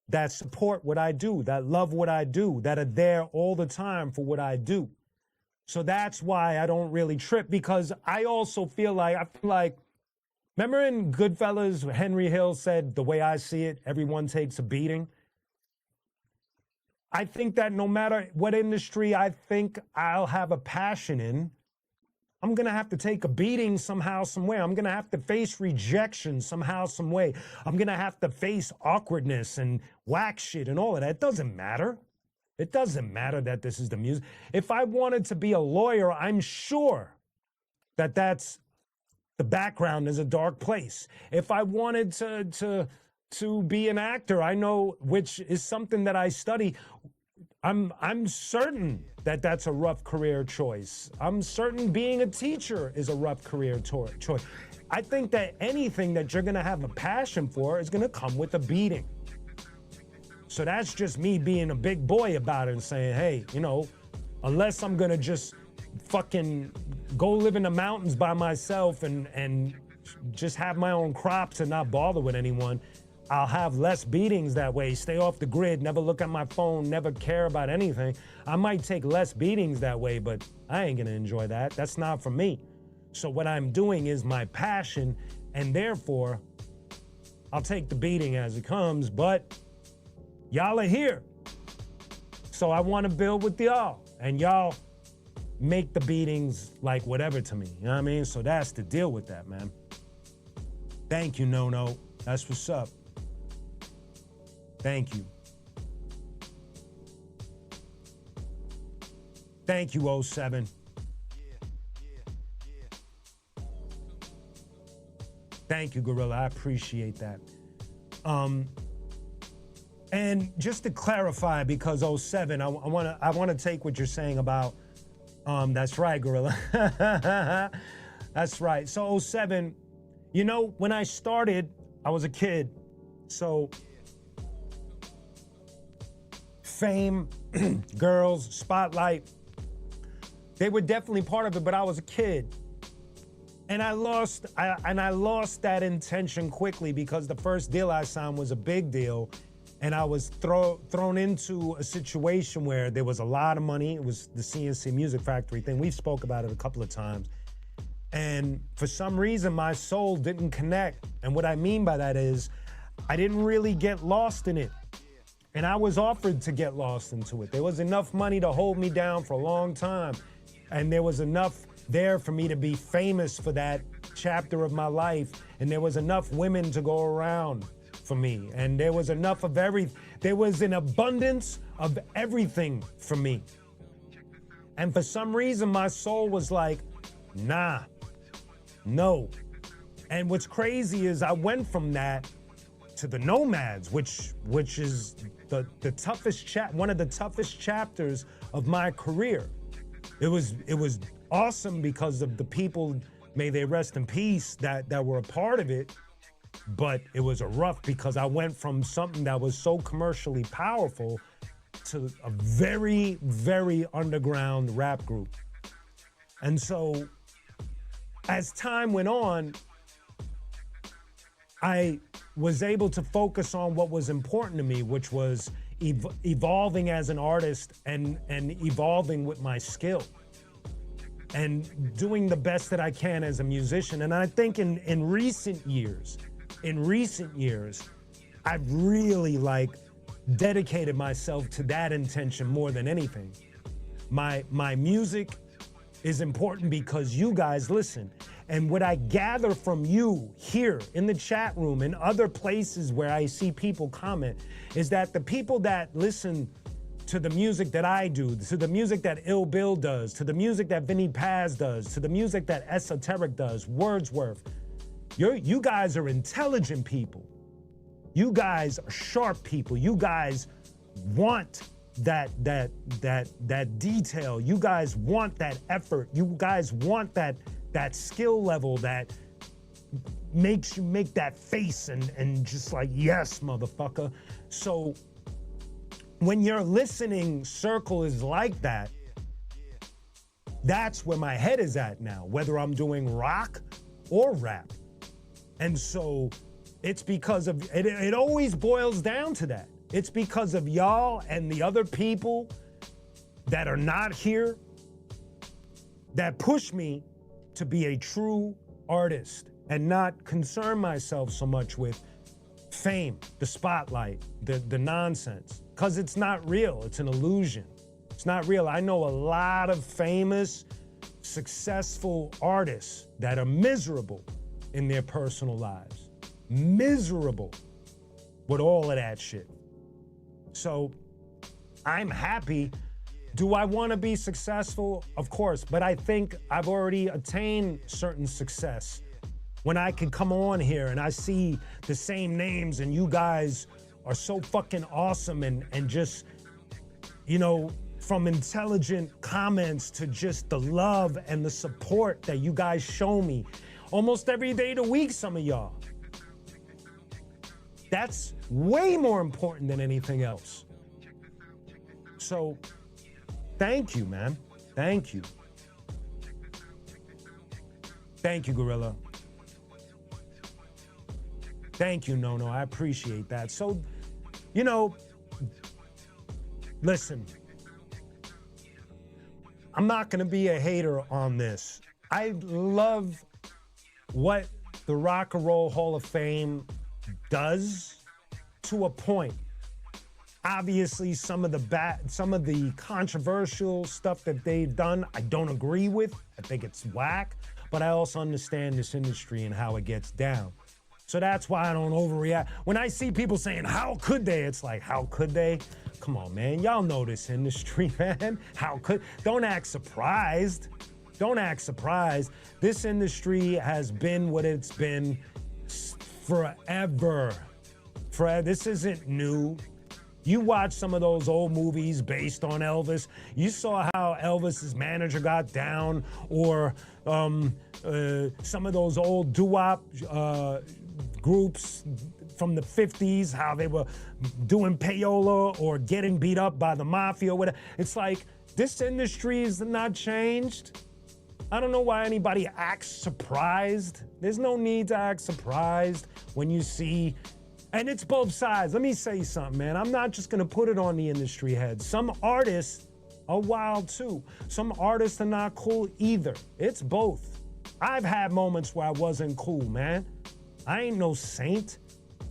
C: that support what I do, that love what I do, that are there all the time for what I do. So that's why I don't really trip, because I also feel like, remember in Goodfellas, Henry Hill said, the way I see it, everyone takes a beating. I think that no matter what industry I think I'll have a passion in, I'm going to have to take a beating somehow, some way. I'm going to have to face rejection somehow, some way. I'm going to have to face awkwardness and whack shit and all of that. It doesn't matter. It doesn't matter that this is the music. If I wanted to be a lawyer, I'm sure that's the background is a dark place. If I wanted to be an actor, I know, which is something that I study, I'm certain that that's a rough career choice. I'm certain being a teacher is a rough career choice. I think that anything that you're gonna have a passion for is gonna come with a beating. So that's just me being a big boy about it and saying, hey, you know, unless I'm gonna just fucking go live in the mountains by myself and just have my own crops and not bother with anyone, I'll have less beatings that way, stay off the grid, never look at my phone, never care about anything. I might take less beatings that way, but I ain't gonna enjoy that. That's not for me. So what I'm doing is my passion, and therefore, I'll take the beating as it comes, but y'all are here. So I wanna build with y'all, and y'all make the beatings like whatever to me, you know what I mean? So that's the deal with that, man. Thank you, No. That's what's up. Thank you. Thank you, 07. Thank you, Gorilla. I appreciate that. And just to clarify, because 07, I wanna take what you're saying about, that's right, Gorilla. That's right. So 07, you know, when I started, I was a kid. So fame, girls, spotlight, they were definitely part of it, but I was a kid. And I lost that intention quickly because the first deal I signed was a big deal, and I was thrown into a situation where there was a lot of money. It was the CNC Music Factory thing. We've spoke about it a couple of times. And for some reason, my soul didn't connect. And what I mean by that is I didn't really get lost in it. And I was offered to get lost into it. There was enough money to hold me down for a long time. And there was enough there for me to be famous for that chapter of my life. And there was enough women to go around for me. And there was enough of everything. There was an abundance of everything for me. And for some reason, my soul was like, nah, no. And what's crazy is I went from that to the Nomads, which is the toughest one of the toughest chapters of my career. It was awesome because of the people, may they rest in peace, that were a part of it. But it was a rough because I went from something that was so commercially powerful to a very, very underground rap group. And so as time went on, I was able to focus on what was important to me, which was evolving as an artist and evolving with my skill and doing the best that I can as a musician. And I think in recent years, I've really dedicated myself to that intention more than anything. My music is important because you guys listen. And what I gather from you here in the chat room and other places where I see people comment is that the people that listen to the music that I do, to the music that Ill Bill does, to the music that Vinny Paz does, to the music that Esoteric does, Wordsworth, you guys are intelligent people. You guys are sharp people. You guys want that detail. You guys want that effort. You guys want that skill level that makes you make that face and just like, yes, motherfucker. So when your listening circle is like that, that's where my head is at now, whether I'm doing rock or rap. And so it's because of, it always boils down to that. It's because of y'all and the other people that are not here that push me to be a true artist and not concern myself so much with fame, the spotlight, the nonsense, because it's not real. It's an illusion. It's not real. I know a lot of famous, successful artists that are miserable in their personal lives. Miserable with all of that shit. So I'm happy Do I want to be successful? Of course, but I think I've already attained certain success. When I can come on here and I see the same names and you guys are so fucking awesome and just, you know, from intelligent comments to just the love and the support that you guys show me almost every day of the week, some of y'all. That's way more important than anything else. So, thank you, man. Thank you. Thank you, Gorilla. Thank you, Nono. I appreciate that. So, you know, listen, I'm not going to be a hater on this. I love what the Rock and Roll Hall of Fame does to a point. Obviously, some of the controversial stuff that they've done, I don't agree with. I think it's whack, but I also understand this industry and how it gets down. So that's why I don't overreact. When I see people saying, how could they? It's like, how could they? Come on, man. Y'all know this industry, man. Don't act surprised. Don't act surprised. This industry has been what it's been forever. This isn't new. You watch some of those old movies based on Elvis. You saw how Elvis's manager got down, or some of those old doo-wop groups from the 50s, how they were doing payola or getting beat up by the mafia or whatever. It's like, this industry is not changed. I don't know why anybody acts surprised. There's no need to act surprised when you see, and it's both sides. Let me say something, man. I'm not just gonna put it on the industry head. Some artists are wild too. Some artists are not cool either. It's both. I've had moments where I wasn't cool, man. I ain't no saint.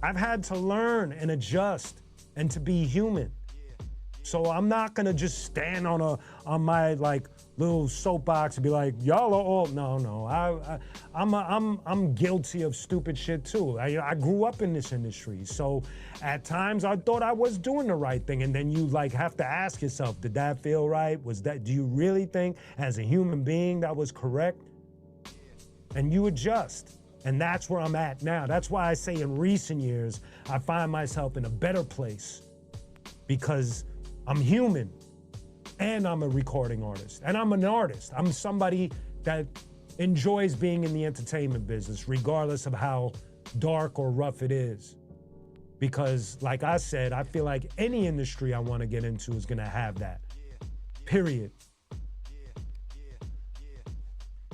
C: I've had to learn and adjust and to be human. So I'm not gonna just stand on my like little soapbox and be like, y'all are all, no. I'm guilty of stupid shit too. I grew up in this industry, so at times I thought I was doing the right thing, and then you like have to ask yourself, did that feel right? Do you really think as a human being that was correct? And you adjust. And that's where I'm at now. That's why I say in recent years, I find myself in a better place because I'm human and I'm a recording artist and I'm an artist. I'm somebody that enjoys being in the entertainment business, regardless of how dark or rough it is. Because like I said, I feel like any industry I want to get into is going to have that, period.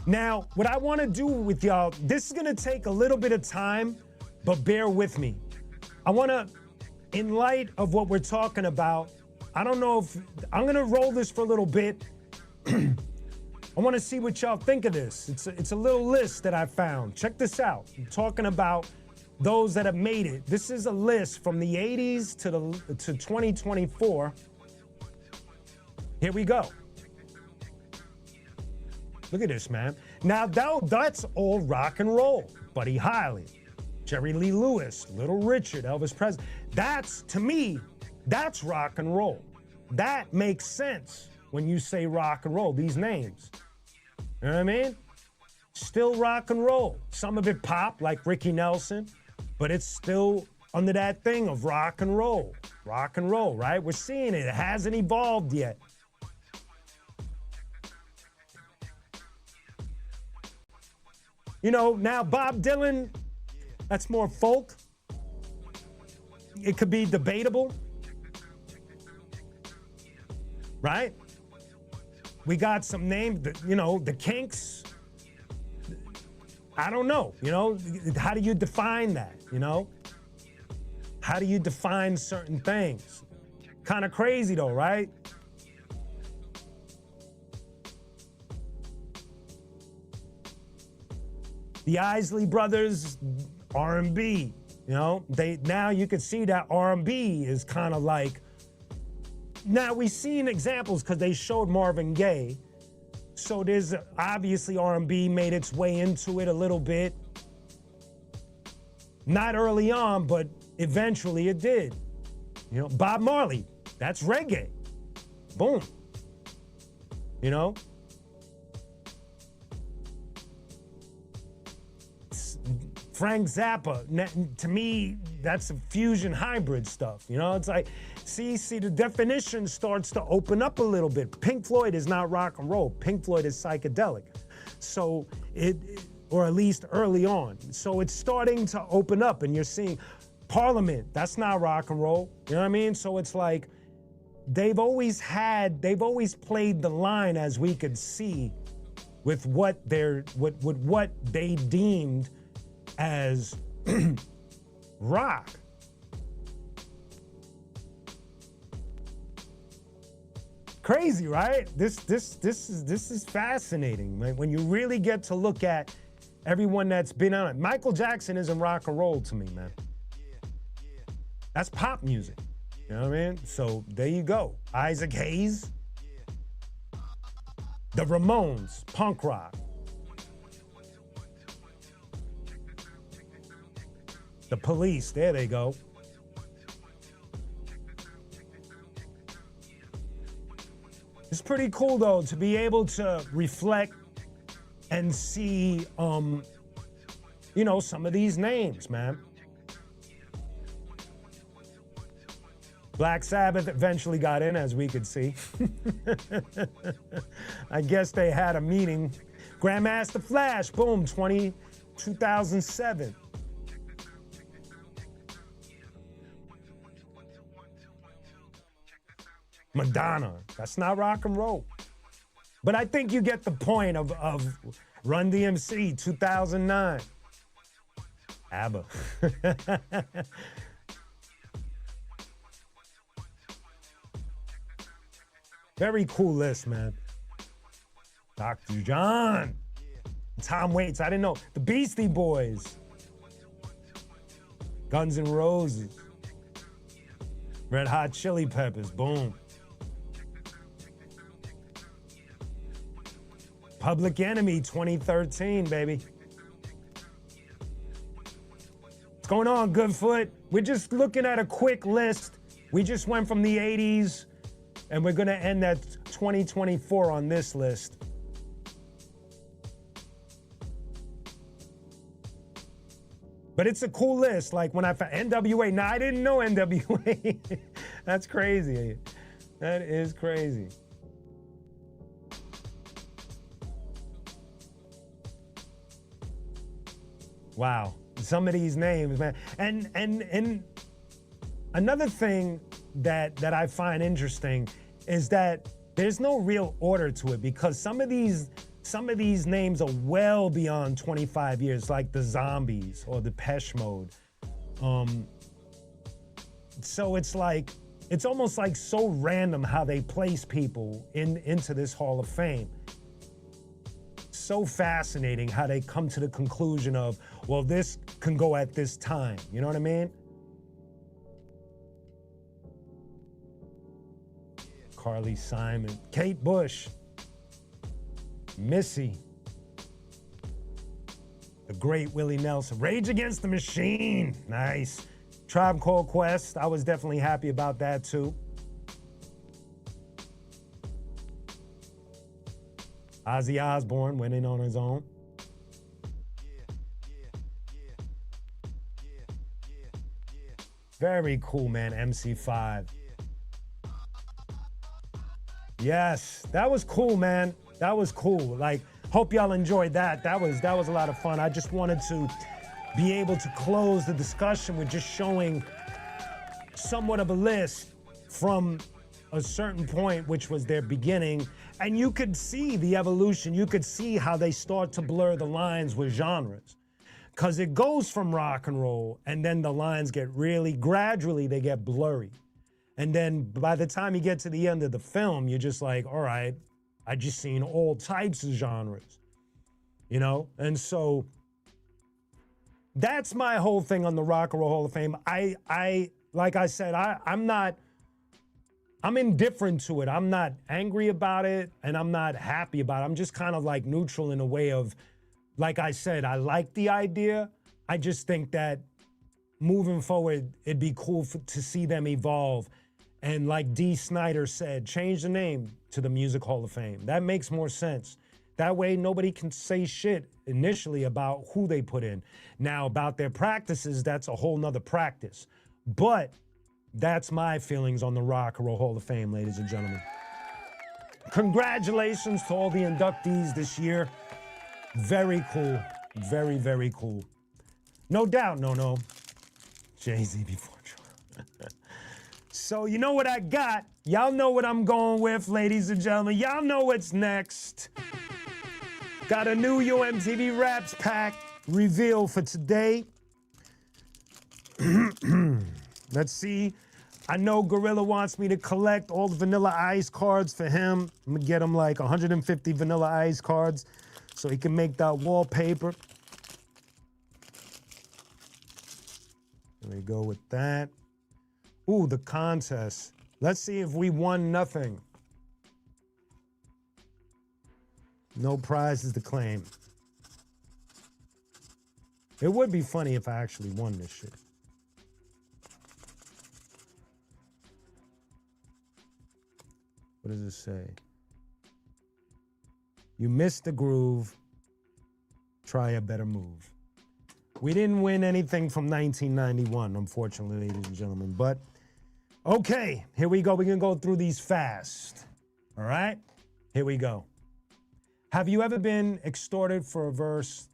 C: Now, what I want to do with y'all, this is going to take a little bit of time, but bear with me. I want to, in light of what we're talking about, I don't know if, I'm going to roll this for a little bit. I want to see what y'all think of this. It's a little list that I found. Check this out. I'm talking about those that have made it. This is a list from the 80s to 2024. Here we go. Look at this, man. Now, that's all rock and roll. Buddy Holly, Jerry Lee Lewis, Little Richard, Elvis Presley. That's, to me, that's rock and roll. That makes sense when you say rock and roll, these names. You know what I mean? Still rock and roll. Some of it pop, like Ricky Nelson, but it's still under that thing of rock and roll. Rock and roll, right? We're seeing it. It hasn't evolved yet. You know, now Bob Dylan, that's more folk. It could be debatable, right? We got some names, you know, the Kinks. I don't know, you know, how do you define that, you know? How do you define certain things? Kind of crazy though, right? The Isley Brothers, R&B, you know, now you can see that R&B is kind of like, now we've seen examples because they showed Marvin Gaye. So there's obviously R&B made its way into it a little bit. Not early on, but eventually it did. You know, Bob Marley, that's reggae. Boom. you know? Frank Zappa, to me, that's a fusion hybrid stuff. You know, it's like, see, the definition starts to open up a little bit. Pink Floyd is not rock and roll. Pink Floyd is psychedelic. So or at least early on. So it's starting to open up, and you're seeing Parliament, that's not rock and roll. You know what I mean? So it's like, they've always played the line, as we could see, with what they deemed as rock. Crazy, right? This is fascinating, man. When you really get to look at everyone that's been on it. Michael Jackson isn't rock and roll to me, man. That's pop music. You know what I mean? So there you go. Isaac Hayes. The Ramones, punk rock. The Police, there they go. It's pretty cool though to be able to reflect and see, you know, some of these names, man. Black Sabbath eventually got in, as we could see. I guess they had a meeting. Grandmaster Flash, boom, 2007. Madonna, that's not rock and roll. But I think you get the point of Run DMC, 2009. ABBA. Very cool list, man. Dr. John. Tom Waits, I didn't know. The Beastie Boys. Guns N' Roses. Red Hot Chili Peppers, boom. Public Enemy, 2013, baby. What's going on, Goodfoot? We're just looking at a quick list. We just went from the 80s, and we're gonna end at 2024 on this list. But it's a cool list. Like when I found NWA, now I didn't know NWA. That's crazy. That is crazy. Wow, some of these names, man. And another thing that I find interesting is that there's no real order to it, because some of these names are well beyond 25 years, like the Zombies or the Depeche Mode. So it's like, it's almost like so random how they place people into this Hall of Fame. So fascinating how they come to the conclusion of, well, this can go at this time. You know what I mean? Carly Simon, Kate Bush, Missy, the great Willie Nelson, Rage Against the Machine, nice. Tribe Called Quest, I was definitely happy about that too. Ozzy Osbourne went in on his own. Very cool, man, MC5. Yes, that was cool, man. That was cool. Like, hope y'all enjoyed that. That was a lot of fun. I just wanted to be able to close the discussion with just showing somewhat of a list from a certain point, which was their beginning. And you could see the evolution. You could see how they start to blur the lines with genres. Because it goes from rock and roll, and then the lines get really, gradually they get blurry. And then by the time you get to the end of the film, you're just like, all right, I just seen all types of genres, you know? And so that's my whole thing on the Rock and Roll Hall of Fame. Like I said, I'm indifferent to it. I'm not angry about it, and I'm not happy about it. I'm just kind of like neutral in a way of, like I said, I like the idea. I just think that moving forward, it'd be cool to see them evolve And like Dee Snider said, change the name to the Music Hall of Fame. That makes more sense. That way nobody can say shit initially about who they put in. Now about their practices, that's a whole nother practice. But that's my feelings on the Rock and Roll Hall of Fame, ladies and gentlemen. Congratulations to all the inductees this year. Very cool. Very, very cool. No doubt, no. Jay-Z before Trump. So you know what I got. Y'all know what I'm going with, ladies and gentlemen. Y'all know what's next. Got a new UMTV Raps pack reveal for today. Let's see. I know Gorilla wants me to collect all the Vanilla Ice cards for him. I'm gonna get him like 150 Vanilla Ice cards so he can make that wallpaper. There we go with that. Ooh, the contest. Let's see if we won nothing. No prizes to claim. It would be funny if I actually won this shit. What does it say? You missed the groove. Try a better move. We didn't win anything from 1991, unfortunately, ladies and gentlemen. But, okay, here we go. We're going to go through these fast. All right? Here we go. Have you ever been extorted for a verse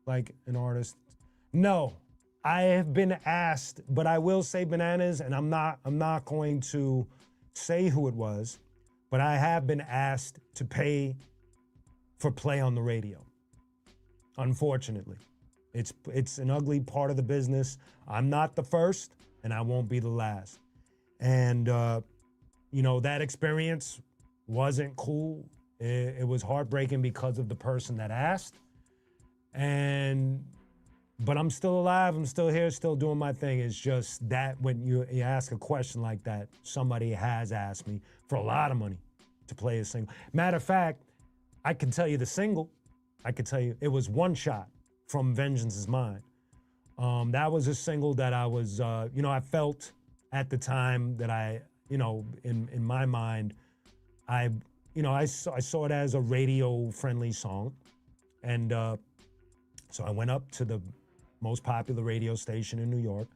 C: like an artist? No. I have been asked, but I will say Bananas, and I'm not going to say who it was, but I have been asked to pay for play on the radio. Unfortunately. It's an ugly part of the business. I'm not the first, and I won't be the last. And, you know, that experience wasn't cool. It was heartbreaking because of the person that asked. But I'm still alive. I'm still here, still doing my thing. It's just that when you ask a question like that, somebody has asked me for a lot of money to play a single. Matter of fact, I can tell you the single. I could tell you it was One Shot from Vengeance Is Mine. That was a single that I was, you know, I felt at the time that I, you know, in my mind, I saw it as a radio-friendly song. And so I went up to the most popular radio station in New York,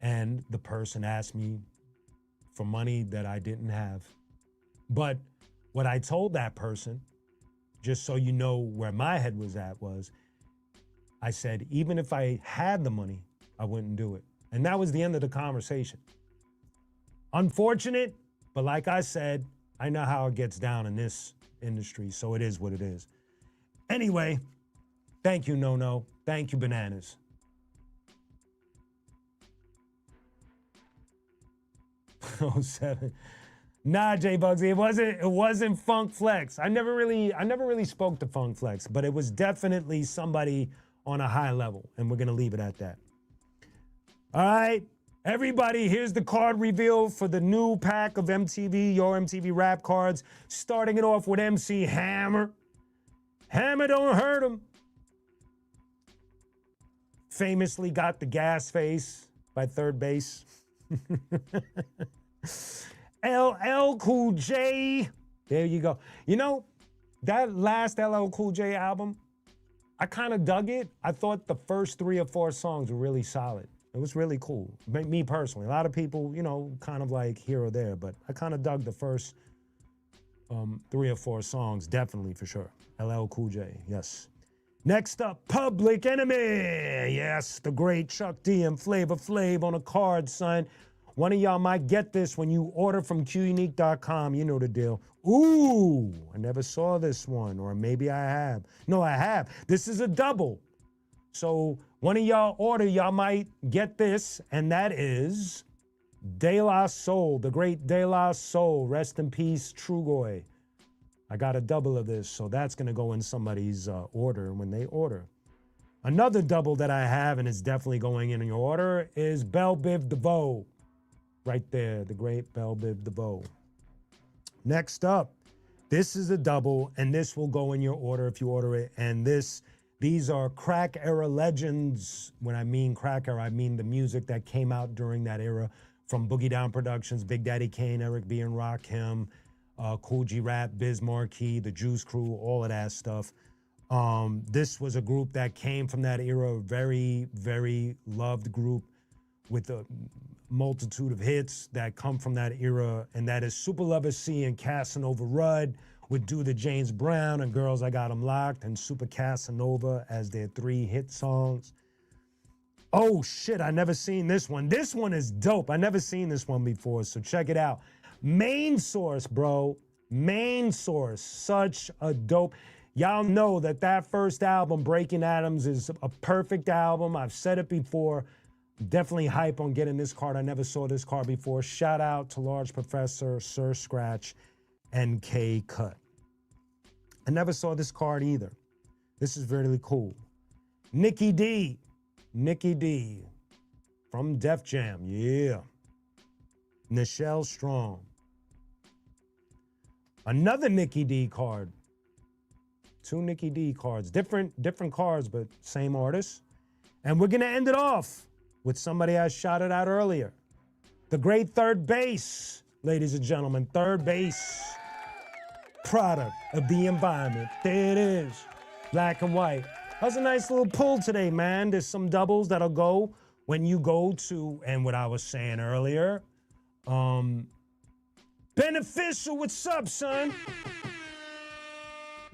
C: and the person asked me for money that I didn't have. But what I told that person, just so you know where my head was at, was I said, even if I had the money, I wouldn't do it. And that was the end of the conversation. Unfortunate, but like I said, I know how it gets down in this industry, so it is what it is. Anyway, thank you, No. Thank you, Bananas. Oh, 07. Nah, J Bugsy, it wasn't Funk Flex. I never really spoke to Funk Flex, but it was definitely somebody on a high level, and we're gonna leave it at that. All right, everybody, here's the card reveal for the new pack of MTV, Your MTV Rap cards, starting it off with MC Hammer. Hammer don't hurt him. Famously got the gas face by third base. LL Cool J. There you go. You know, that last LL Cool J album, I kind of dug it. I thought the first 3 or 4 songs were really solid. It was really cool. Me personally. A lot of people, you know, kind of like here or there, but I kind of dug the first 3 or 4 songs, definitely for sure. LL Cool J, yes. Next up, Public Enemy. Yes, the great Chuck D and Flavor Flav on a card, son. One of y'all might get this when you order from qunique.com. You know the deal. Ooh, I never saw this one, or maybe I have. No, I have. This is a double. So one of y'all order, y'all might get this, and that is De La Soul, the great De La Soul. Rest in peace, Trugoy. I got a double of this, so that's going to go in somebody's order when they order. Another double that I have, and it's definitely going in your order, is Belle Biv DeVoe. Right there, the great Belle Biv DeVoe. Next up, this is a double, and this will go in your order if you order it. And these are crack era legends. When I mean crack era, I mean the music that came out during that era from Boogie Down Productions, Big Daddy Kane, Eric B. and Rakim, Cool G Rap, Biz Markie, the Juice Crew, all of that stuff. This was a group that came from that era, a very, very loved group with a multitude of hits that come from that era, and that is Super Lover C and Casanova Rudd would do the James Brown and Girls I Got 'Em Locked and Super Casanova as their 3 hit songs. Oh shit, I never seen this one. This one is dope. I never seen this one before, so check it out. Main Source, bro. Main Source, such a dope. Y'all know that first album, Breaking Atoms, is a perfect album. I've said it before. Definitely hype on getting this card. I never saw this card before. Shout out to Large Professor, Sir Scratch, and K Cut. I never saw this card either. This is really cool. Nikki D from Def Jam, yeah. Nichelle Strong. Another Nikki D card. 2 Nikki D cards, different cards, but same artist. And we're gonna end it off with somebody I shouted out earlier. The great Third Base, ladies and gentlemen, Third Base. Product of the environment. There it is, black and white. That's a nice little pull today, man. There's some doubles that'll go when you go to, and what I was saying earlier, Beneficial, what's up, son?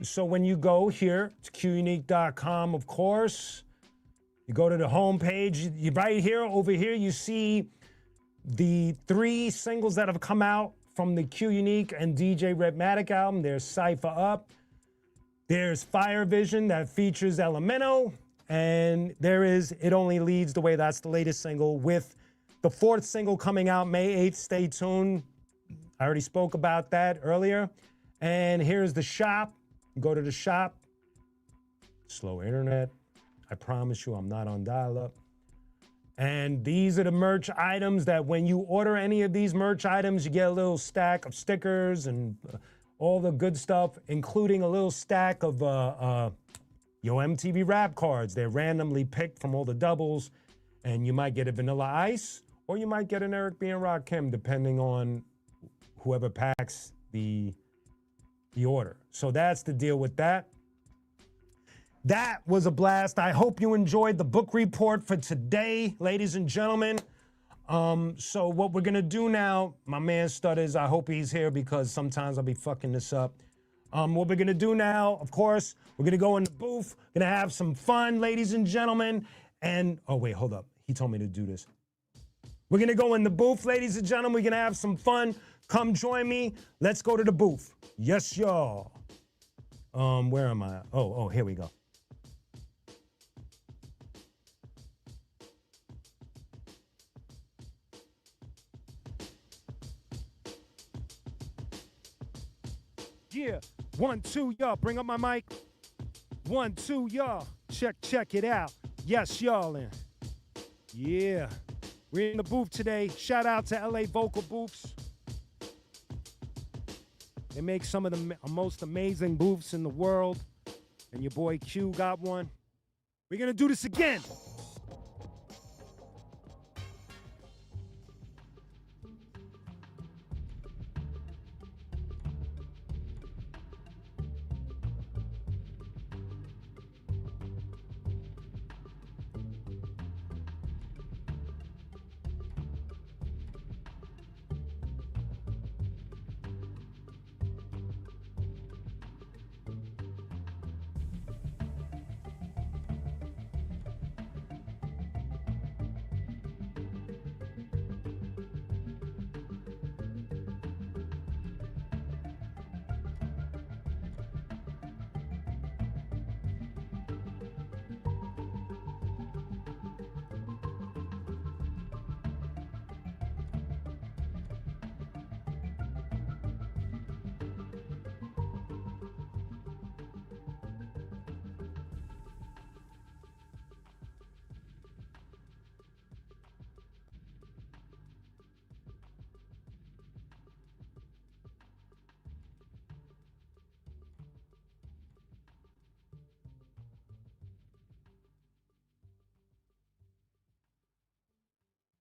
C: So when you go here to qunique.com, of course, you go to the homepage, you right here, over here, you see the 3 singles that have come out from the Q Unique and DJ Redmatic album. There's Cypher Up. There's Fire Vision that features Elemento. And there is It Only Leads the Way. That's the latest single, with the 4th single coming out May 8th. Stay tuned. I already spoke about that earlier. And here's the shop. Go to the shop. Slow internet. I promise you I'm not on dial-up. And these are the merch items that when you order any of these merch items, you get a little stack of stickers and all the good stuff, including a little stack of Yo MTV Rap cards. They're randomly picked from all the doubles, and you might get a Vanilla Ice, or you might get an Eric B. and Rakim, depending on whoever packs the order. So that's the deal with that. That was a blast. I hope you enjoyed the book report for today, ladies and gentlemen. So what we're gonna do now, my man Stutters, I hope he's here because sometimes I'll be fucking this up. What we're gonna do now, of course, we're gonna go in the booth, gonna have some fun, ladies and gentlemen. And, oh wait, hold up. He told me to do this. We're gonna go in the booth, ladies and gentlemen. We're gonna have some fun. Come join me. Let's go to the booth. Yes, y'all. Where am I? Oh, here we go. Yeah, 1, 2, y'all. Bring up my mic. 1, 2, y'all. Check it out. Yes, y'all in. Yeah, we're in the booth today. Shout out to LA Vocal Booths. They make some of the most amazing booths in the world. And your boy Q got one. We're gonna do this again.